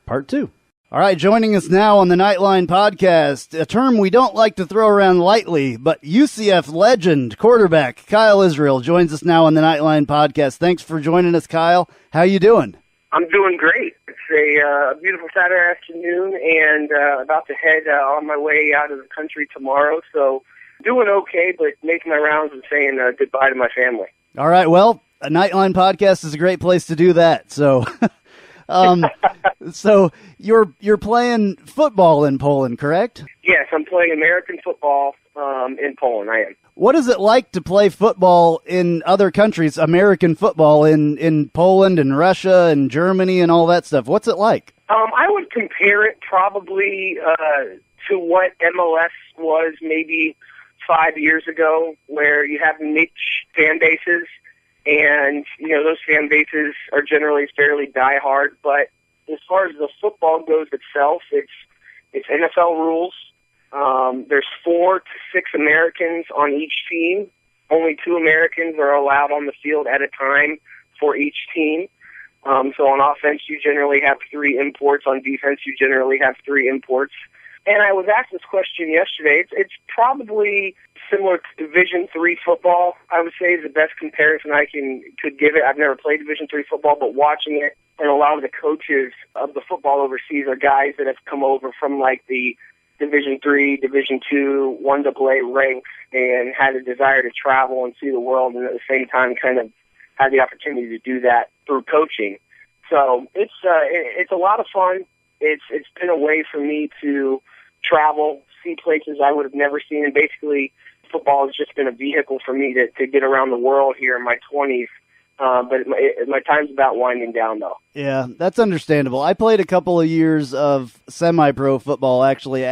Part 2. All right, joining us now on the Knightline podcast, a term we don't like to throw around lightly, but UCF legend quarterback Kyle Israel joins us now on the Knightline podcast. Thanks for joining us, Kyle. How you doing? I'm doing great. It's a beautiful Saturday afternoon, and about to head on my way out of the country tomorrow, so doing okay, but making my rounds and saying goodbye to my family. All right, well, a Knightline podcast is a great place to do that. So, so you're playing football in Poland, correct? Yes, I'm playing American football in Poland. I am. What is it like to play football in other countries, American football in Poland and Russia and Germany and all that stuff? What's it like? I would compare it probably to what MLS was maybe 5 years ago, where you have niche fan bases, and those fan bases are generally fairly diehard. But as far as the football goes itself, it's NFL rules. There's 4 to 6 Americans on each team. Only 2 Americans are allowed on the field at a time for each team. So on offense, you generally have 3 imports. On defense, you generally have 3 imports. And I was asked this question yesterday. It's probably similar to Division III football, I would say, is the best comparison I could give it. I've never played Division III football, but watching it, and a lot of the coaches of the football overseas are guys that have come over from like the Division III, Division II, 1AA ranks, and had a desire to travel and see the world, and at the same time kind of had the opportunity to do that through coaching. So it's a lot of fun. It's been a way for me to travel, see places I would have never seen, and basically football has just been a vehicle for me to get around the world here in my 20s. But my time's about winding down, though. Yeah, that's understandable. I played a couple of years of semi-pro football, actually,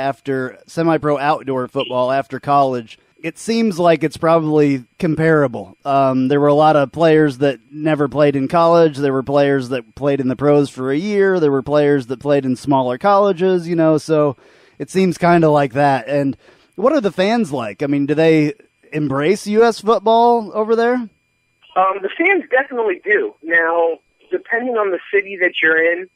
semi-pro outdoor football after college. It seems like it's probably comparable. There were a lot of players that never played in college. There were players that played in the pros for a year. There were players that played in smaller colleges, so it seems kind of like that. And what are the fans like? I mean, do they embrace U.S. football over there? The fans definitely do. Now, depending on the city that you're in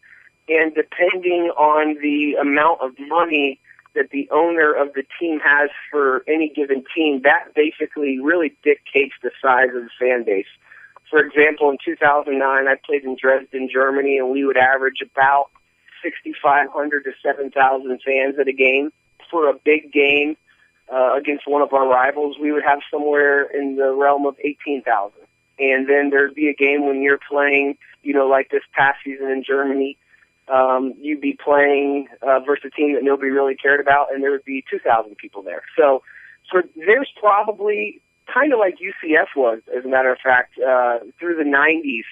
and depending on the amount of money that the owner of the team has for any given team, that basically really dictates the size of the fan base. For example, in 2009, I played in Dresden, Germany, and we would average about 6,500 to 7,000 fans at a game. For a big game against one of our rivals, we would have somewhere in the realm of 18,000. And then there'd be a game when you're playing, like this past season in Germany, you'd be playing versus a team that nobody really cared about, and there would be 2,000 people there. So there's probably kind of like UCF was, as a matter of fact, through the 90s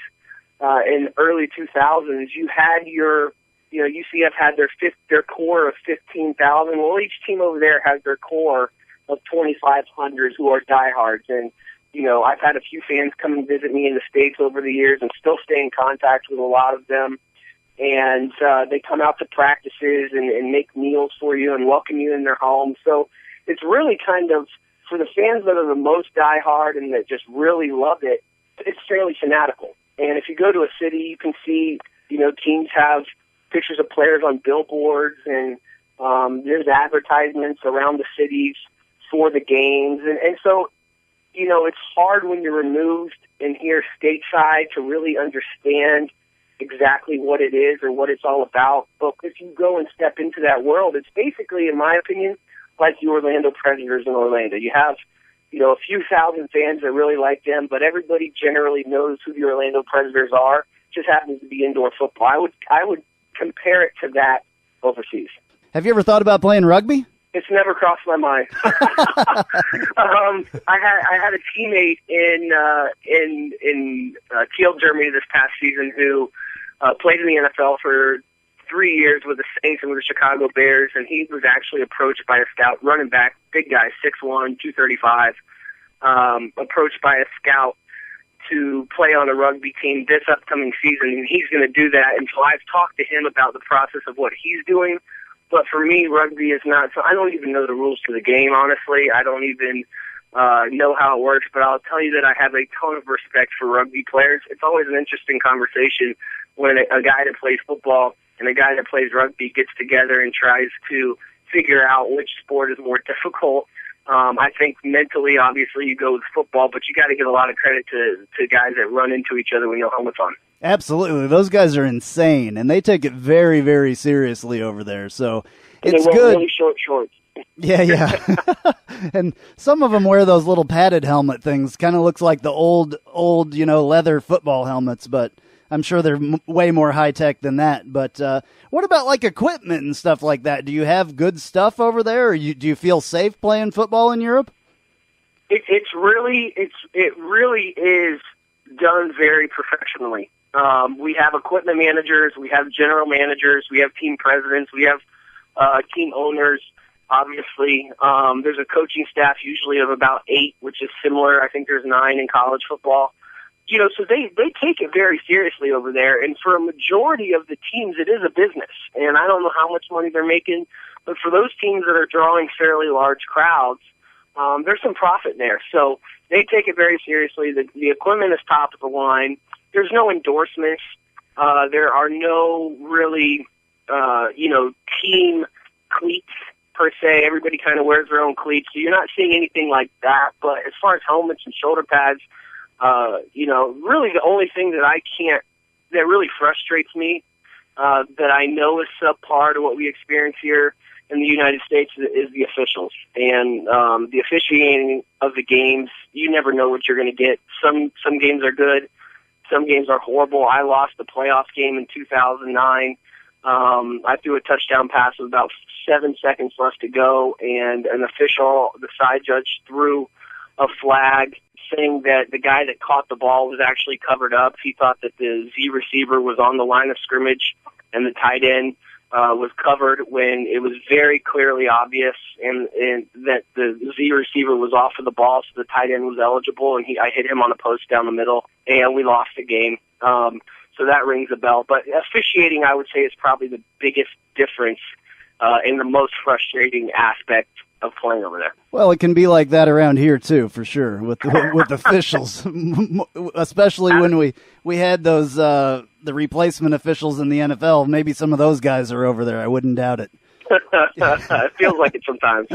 and early 2000s, you had UCF had their core of 15,000. Well, each team over there has their core of 2,500 who are diehards. And, I've had a few fans come and visit me in the States over the years and still stay in contact with a lot of them. And they come out to practices and make meals for you and welcome you in their home. So it's really kind of, for the fans that are the most diehard and that just really love it, it's fairly fanatical. And if you go to a city, you can see, teams have pictures of players on billboards, and there's advertisements around the cities for the games. And so, it's hard when you're removed and here stateside to really understand exactly what it is or what it's all about. But if you go and step into that world, it's basically, in my opinion, like the Orlando Predators in Orlando. You have, a few thousand fans that really like them, but everybody generally knows who the Orlando Predators are. Just happens to be indoor football. I would compare it to that overseas. Have you ever thought about playing rugby? It's never crossed my mind. I had a teammate in Kiel, Germany this past season who played in the NFL for 3 years with the Saints and with the Chicago Bears, and he was actually approached by a scout, running back, big guy, 6'1", 235, approached by a scout to play on a rugby team this upcoming season, and he's going to do that. And so I've talked to him about the process of what he's doing. But for me, rugby is not, so I don't even know the rules to the game, honestly. I don't even know how it works, but I'll tell you that I have a ton of respect for rugby players. It's always an interesting conversation when a guy that plays football and a guy that plays rugby gets together and tries to figure out which sport is more difficult. I think mentally, obviously, you go with football, but you got to give a lot of credit to guys that run into each other with no helmets on. Absolutely. Those guys are insane, and they take it very, very seriously over there. So it's good. Really short shorts. Yeah. And some of them wear those little padded helmet things. Kind of looks like the old, leather football helmets, but I'm sure they're way more high-tech than that. But what about, like, equipment and stuff like that? Do you have good stuff over there, or do you feel safe playing football in Europe? It really is done very professionally. We have equipment managers, we have general managers, we have team presidents, we have team owners, obviously. There's a coaching staff usually of about 8, which is similar. I think there's 9 in college football. So they take it very seriously over there. And for a majority of the teams, it is a business. And I don't know how much money they're making, but for those teams that are drawing fairly large crowds, there's some profit there. So they take it very seriously. The equipment is top of the line. There's no endorsements. There are no really, team cleats per se. Everybody kind of wears their own cleats. So you're not seeing anything like that. But as far as helmets and shoulder pads, really the only thing that really frustrates me that I know is subpar to what we experience here in the United States is the officials. And the officiating of the games, you never know what you're going to get. Some games are good. Some games are horrible. I lost the playoff game in 2009. I threw a touchdown pass with about 7 seconds left to go, and an official, the side judge, threw a flag saying that the guy that caught the ball was actually covered up. He thought that the Z receiver was on the line of scrimmage and the tight end was covered when it was very clearly obvious and that the Z receiver was off of the ball, so the tight end was eligible, and I hit him on a post down the middle, and we lost the game. So that rings a bell. But officiating, I would say, is probably the biggest difference and the most frustrating aspect of playing over there. Well, it can be like that around here too, for sure, with officials, especially when we had those the replacement officials in the NFL. Maybe some of those guys are over there. I wouldn't doubt it. It feels like it sometimes.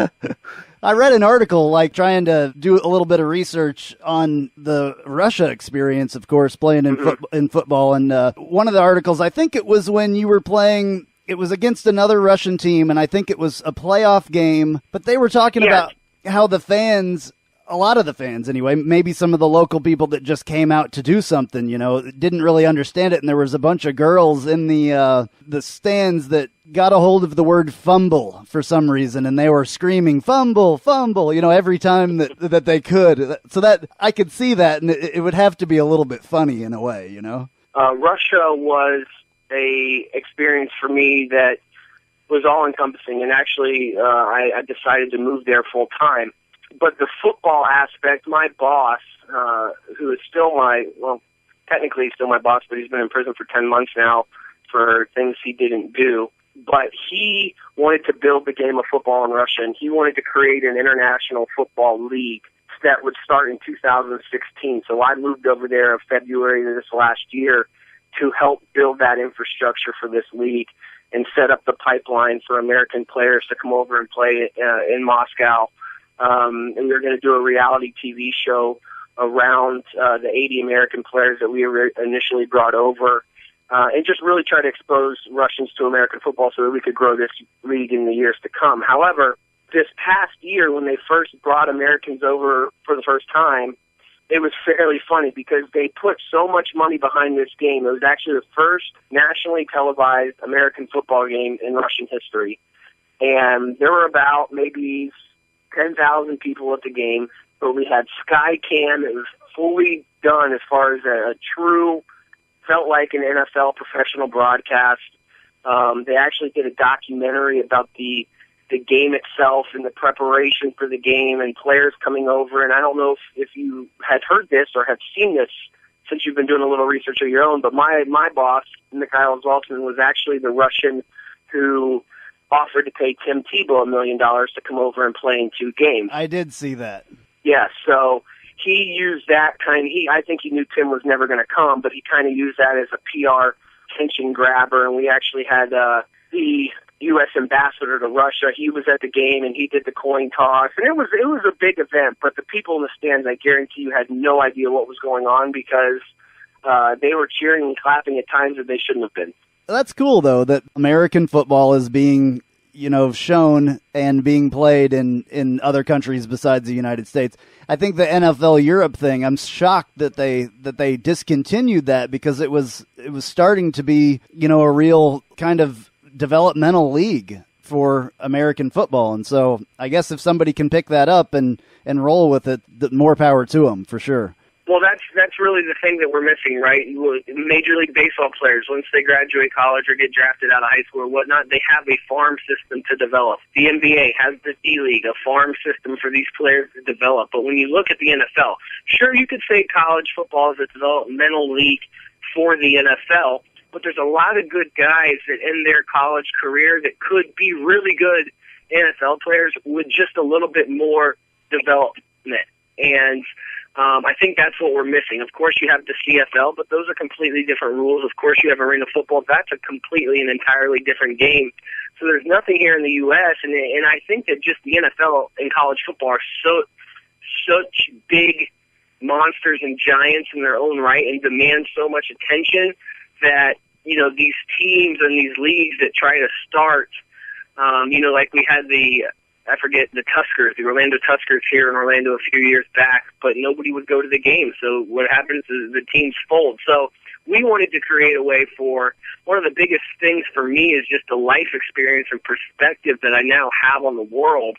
I read an article, like trying to do a little bit of research on the Russia experience, of course, playing in football. And one of the articles, I think it was when you were playing. It was against another Russian team, and I think it was a playoff game. But they were talking about how the fans, a lot of the fans anyway, maybe some of the local people that just came out to do something, didn't really understand it. And there was a bunch of girls in the stands that got a hold of the word fumble for some reason, and they were screaming, fumble, fumble, every time that they could. So that I could see that, and it would have to be a little bit funny in a way, Russia was a experience for me that was all encompassing, and actually I decided to move there full time. But the football aspect, my boss, who is technically still my boss, but he's been in prison for 10 months now for things he didn't do. But he wanted to build the game of football in Russia, and he wanted to create an international football league that would start in 2016. So I moved over there in February of this last year to help build that infrastructure for this league and set up the pipeline for American players to come over and play in Moscow. And we were going to do a reality TV show around the 80 American players that we initially brought over, and just really try to expose Russians to American football so that we could grow this league in the years to come. However, this past year, when they first brought Americans over for the first time, it was fairly funny because they put so much money behind this game. It was actually the first nationally televised American football game in Russian history. And there were about maybe 10,000 people at the game, but we had Skycam. It was fully done as far as a true, felt like an NFL professional broadcast. They actually did a documentary about the game itself and the preparation for the game and players coming over. And I don't know if you had heard this or have seen this since you've been doing a little research of your own, but my boss, Mikhail Zaltzman, was actually the Russian who offered to pay Tim Tebow $1 million to come over and play in 2 games. I did see that. Yeah, so he used that I think he knew Tim was never going to come, but he kind of used that as a PR attention grabber, and we actually had the U.S. ambassador to Russia. He was at the game, and he did the coin toss, and it was a big event, but the people in the stands, I guarantee you, had no idea what was going on because they were cheering and clapping at times that they shouldn't have been. That's cool, though, that American football is being, shown and being played in other countries besides the United States. I think the NFL Europe thing, I'm shocked that they discontinued that because it was starting to be, a real kind of developmental league for American football. And so I guess if somebody can pick that up and roll with it, more power to them, for sure. Well, that's really the thing that we're missing, right? Major League Baseball players, once they graduate college or get drafted out of high school or whatnot, they have a farm system to develop. The NBA has the D-League, a farm system for these players to develop. But when you look at the NFL, sure, you could say college football is a developmental league for the NFL, but there's a lot of good guys that end their college career that could be really good NFL players with just a little bit more development. And I think that's what we're missing. Of course, you have the CFL, but those are completely different rules. Of course, you have arena football. That's a completely and entirely different game. So there's nothing here in the U.S., and I think that just the NFL and college football are such big monsters and giants in their own right and demand so much attention that these teams and these leagues that try to start, like we had I forget the Tuskers, the Orlando Tuskers here in Orlando a few years back, but nobody would go to the game. So what happens is the teams fold. So we wanted to create a way for, one of the biggest things for me is just the life experience and perspective that I now have on the world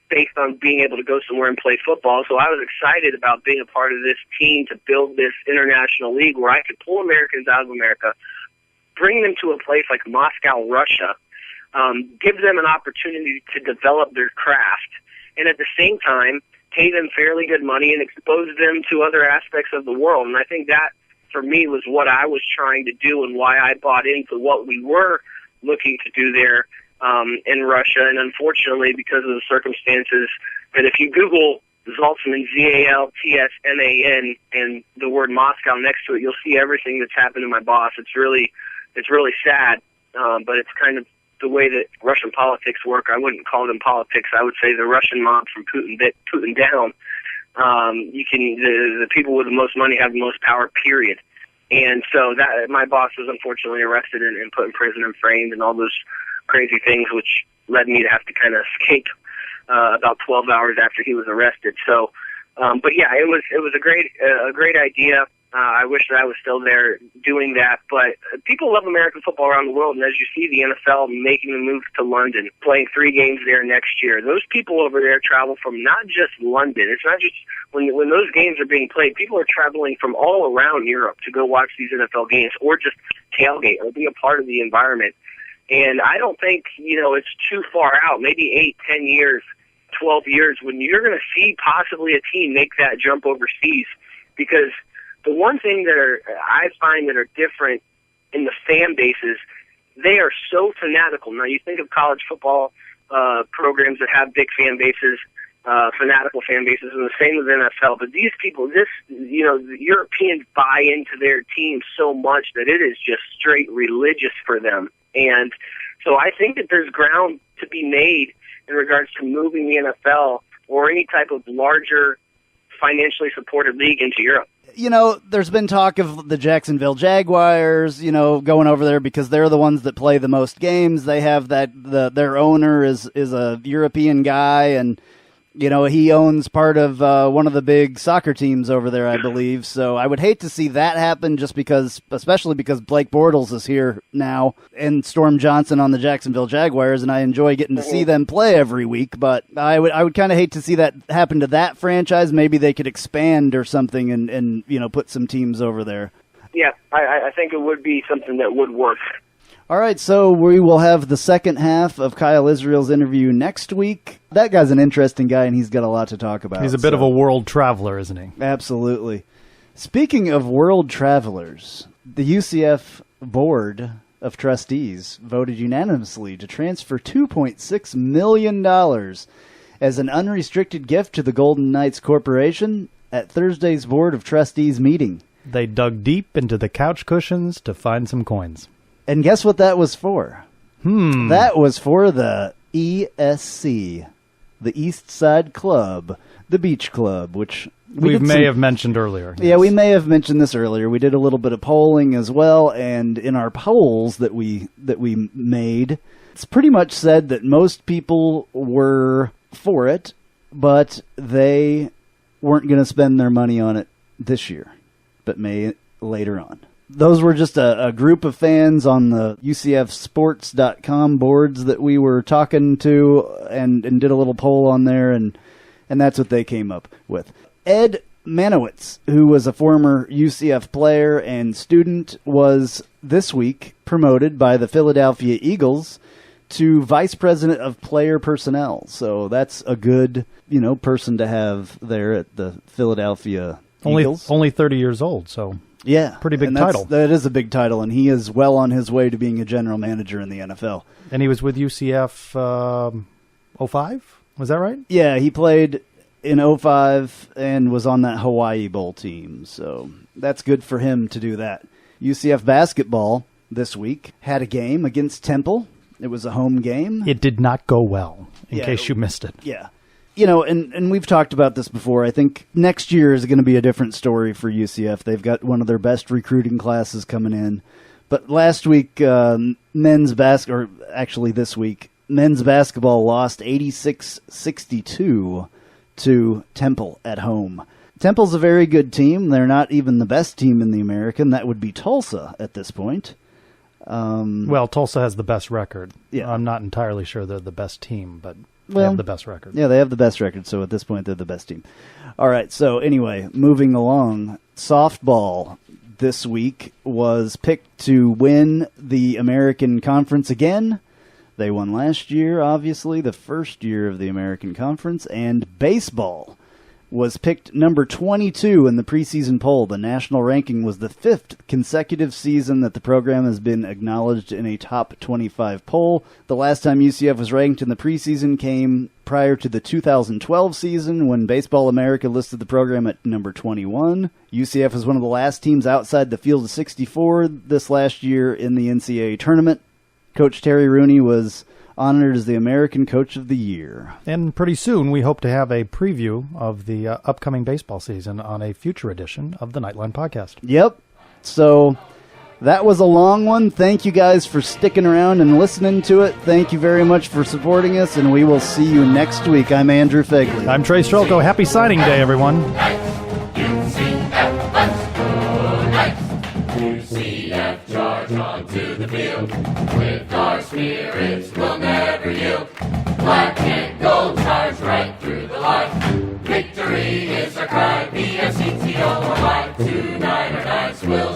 based on being able to go somewhere and play football. So I was excited about being a part of this team to build this international league where I could pull Americans out of America, bring them to a place like Moscow, Russia, give them an opportunity to develop their craft, and at the same time pay them fairly good money and expose them to other aspects of the world. And I think that, for me, was what I was trying to do and why I bought into what we were looking to do there in Russia. And unfortunately, because of the circumstances, that if you Google Zaltzman, Zaltsman, and the word Moscow next to it, you'll see everything that's happened to my boss. It's really sad, but it's kind of the way that Russian politics work. I wouldn't call them politics. I would say the Russian mob from Putin down. The people with the most money have the most power, period. And so that my boss was unfortunately arrested and put in prison and framed and all those crazy things, which led me to have to kind of escape about 12 hours after he was arrested. So, but yeah, it was a great idea. I wish that I was still there doing that, but people love American football around the world, and as you see the NFL making the move to London, playing 3 games there next year, those people over there travel from not just London. It's not just when those games are being played, people are traveling from all around Europe to go watch these NFL games or just tailgate or be a part of the environment. And I don't think, it's too far out, maybe 8, 10 years, 12 years, when you're going to see possibly a team make that jump overseas, because the one thing I find that are different in the fan bases, they are so fanatical. Now, you think of college football programs that have big fan bases, fanatical fan bases, and the same with NFL. But these people, the Europeans buy into their team so much that it is just straight religious for them. And so I think that there's ground to be made in regards to moving the NFL or any type of larger financially supported league into Europe. There's been talk of the Jacksonville Jaguars, going over there because they're the ones that play the most games. They have their owner is a European guy, and he owns part of one of the big soccer teams over there, I believe. So I would hate to see that happen, especially because Blake Bortles is here now and Storm Johnson on the Jacksonville Jaguars, and I enjoy getting to see them play every week. But I would kind of hate to see that happen to that franchise. Maybe they could expand or something and put some teams over there. Yeah, I think it would be something that would work. All right, so we will have the second half of Kyle Israel's interview next week. That guy's an interesting guy, and he's got a lot to talk about. He's a bit of a world traveler, isn't he? Absolutely. Speaking of world travelers, the UCF Board of Trustees voted unanimously to transfer $2.6 million as an unrestricted gift to the Golden Knights Corporation at Thursday's Board of Trustees meeting. They dug deep into the couch cushions to find some coins. And guess what that was for? That was for the ESC, the East Side Club, the Beach Club, which we may have mentioned earlier. Yeah, we may have mentioned this earlier. We did a little bit of polling as well, and in our polls that we made, it's pretty much said that most people were for it, but they weren't going to spend their money on it this year, but may later on. Those were just a group of fans on the UCFsports.com boards that we were talking to and did a little poll on there, and that's what they came up with. Ed Manowitz, who was a former UCF player and student, was this week promoted by the Philadelphia Eagles to Vice President of Player Personnel. So that's a good, person to have there at the Philadelphia Eagles. Only 30 years old, so... Yeah. Pretty big title. That is a big title, and he is well on his way to being a general manager in the NFL. And he was with UCF 05? Was that right? Yeah, he played in 05 and was on that Hawaii Bowl team. So that's good for him to do that. UCF basketball this week had a game against Temple. It was a home game. It did not go well, in case you missed it. Yeah. And we've talked about this before. I think next year is going to be a different story for UCF. They've got one of their best recruiting classes coming in. But last week, this week, men's basketball lost 86-62 to Temple at home. Temple's a very good team. They're not even the best team in the American. That would be Tulsa at this point. Well, Tulsa has the best record. Yeah. I'm not entirely sure they're the best team, but they have the best record. Yeah, they have the best record, so at this point they're the best team. All right, so anyway, moving along, softball this week was picked to win the American Conference again. They won last year, obviously, the first year of the American Conference, and baseball was picked number 22 in the preseason poll. The national ranking was the 5th consecutive season that the program has been acknowledged in a top 25 poll. The last time UCF was ranked in the preseason came prior to the 2012 season when Baseball America listed the program at number 21. UCF was one of the last teams outside the field of 64 this last year in the NCAA tournament. Coach Terry Rooney was honored as the American Coach of the Year. And pretty soon we hope to have a preview of the upcoming baseball season on a future edition of the Knightline podcast. Yep. So that was a long one. Thank you guys for sticking around and listening to it. Thank you very much for supporting us, and we will see you next week. I'm Andrew Phegley. I'm Trey Trylko. Happy signing day, everyone. UCF charge onto the field. With our spirits we'll never yield. Black and gold charge right through the line. Victory is our cry. BSCTO or Y. 2 9 or 9s will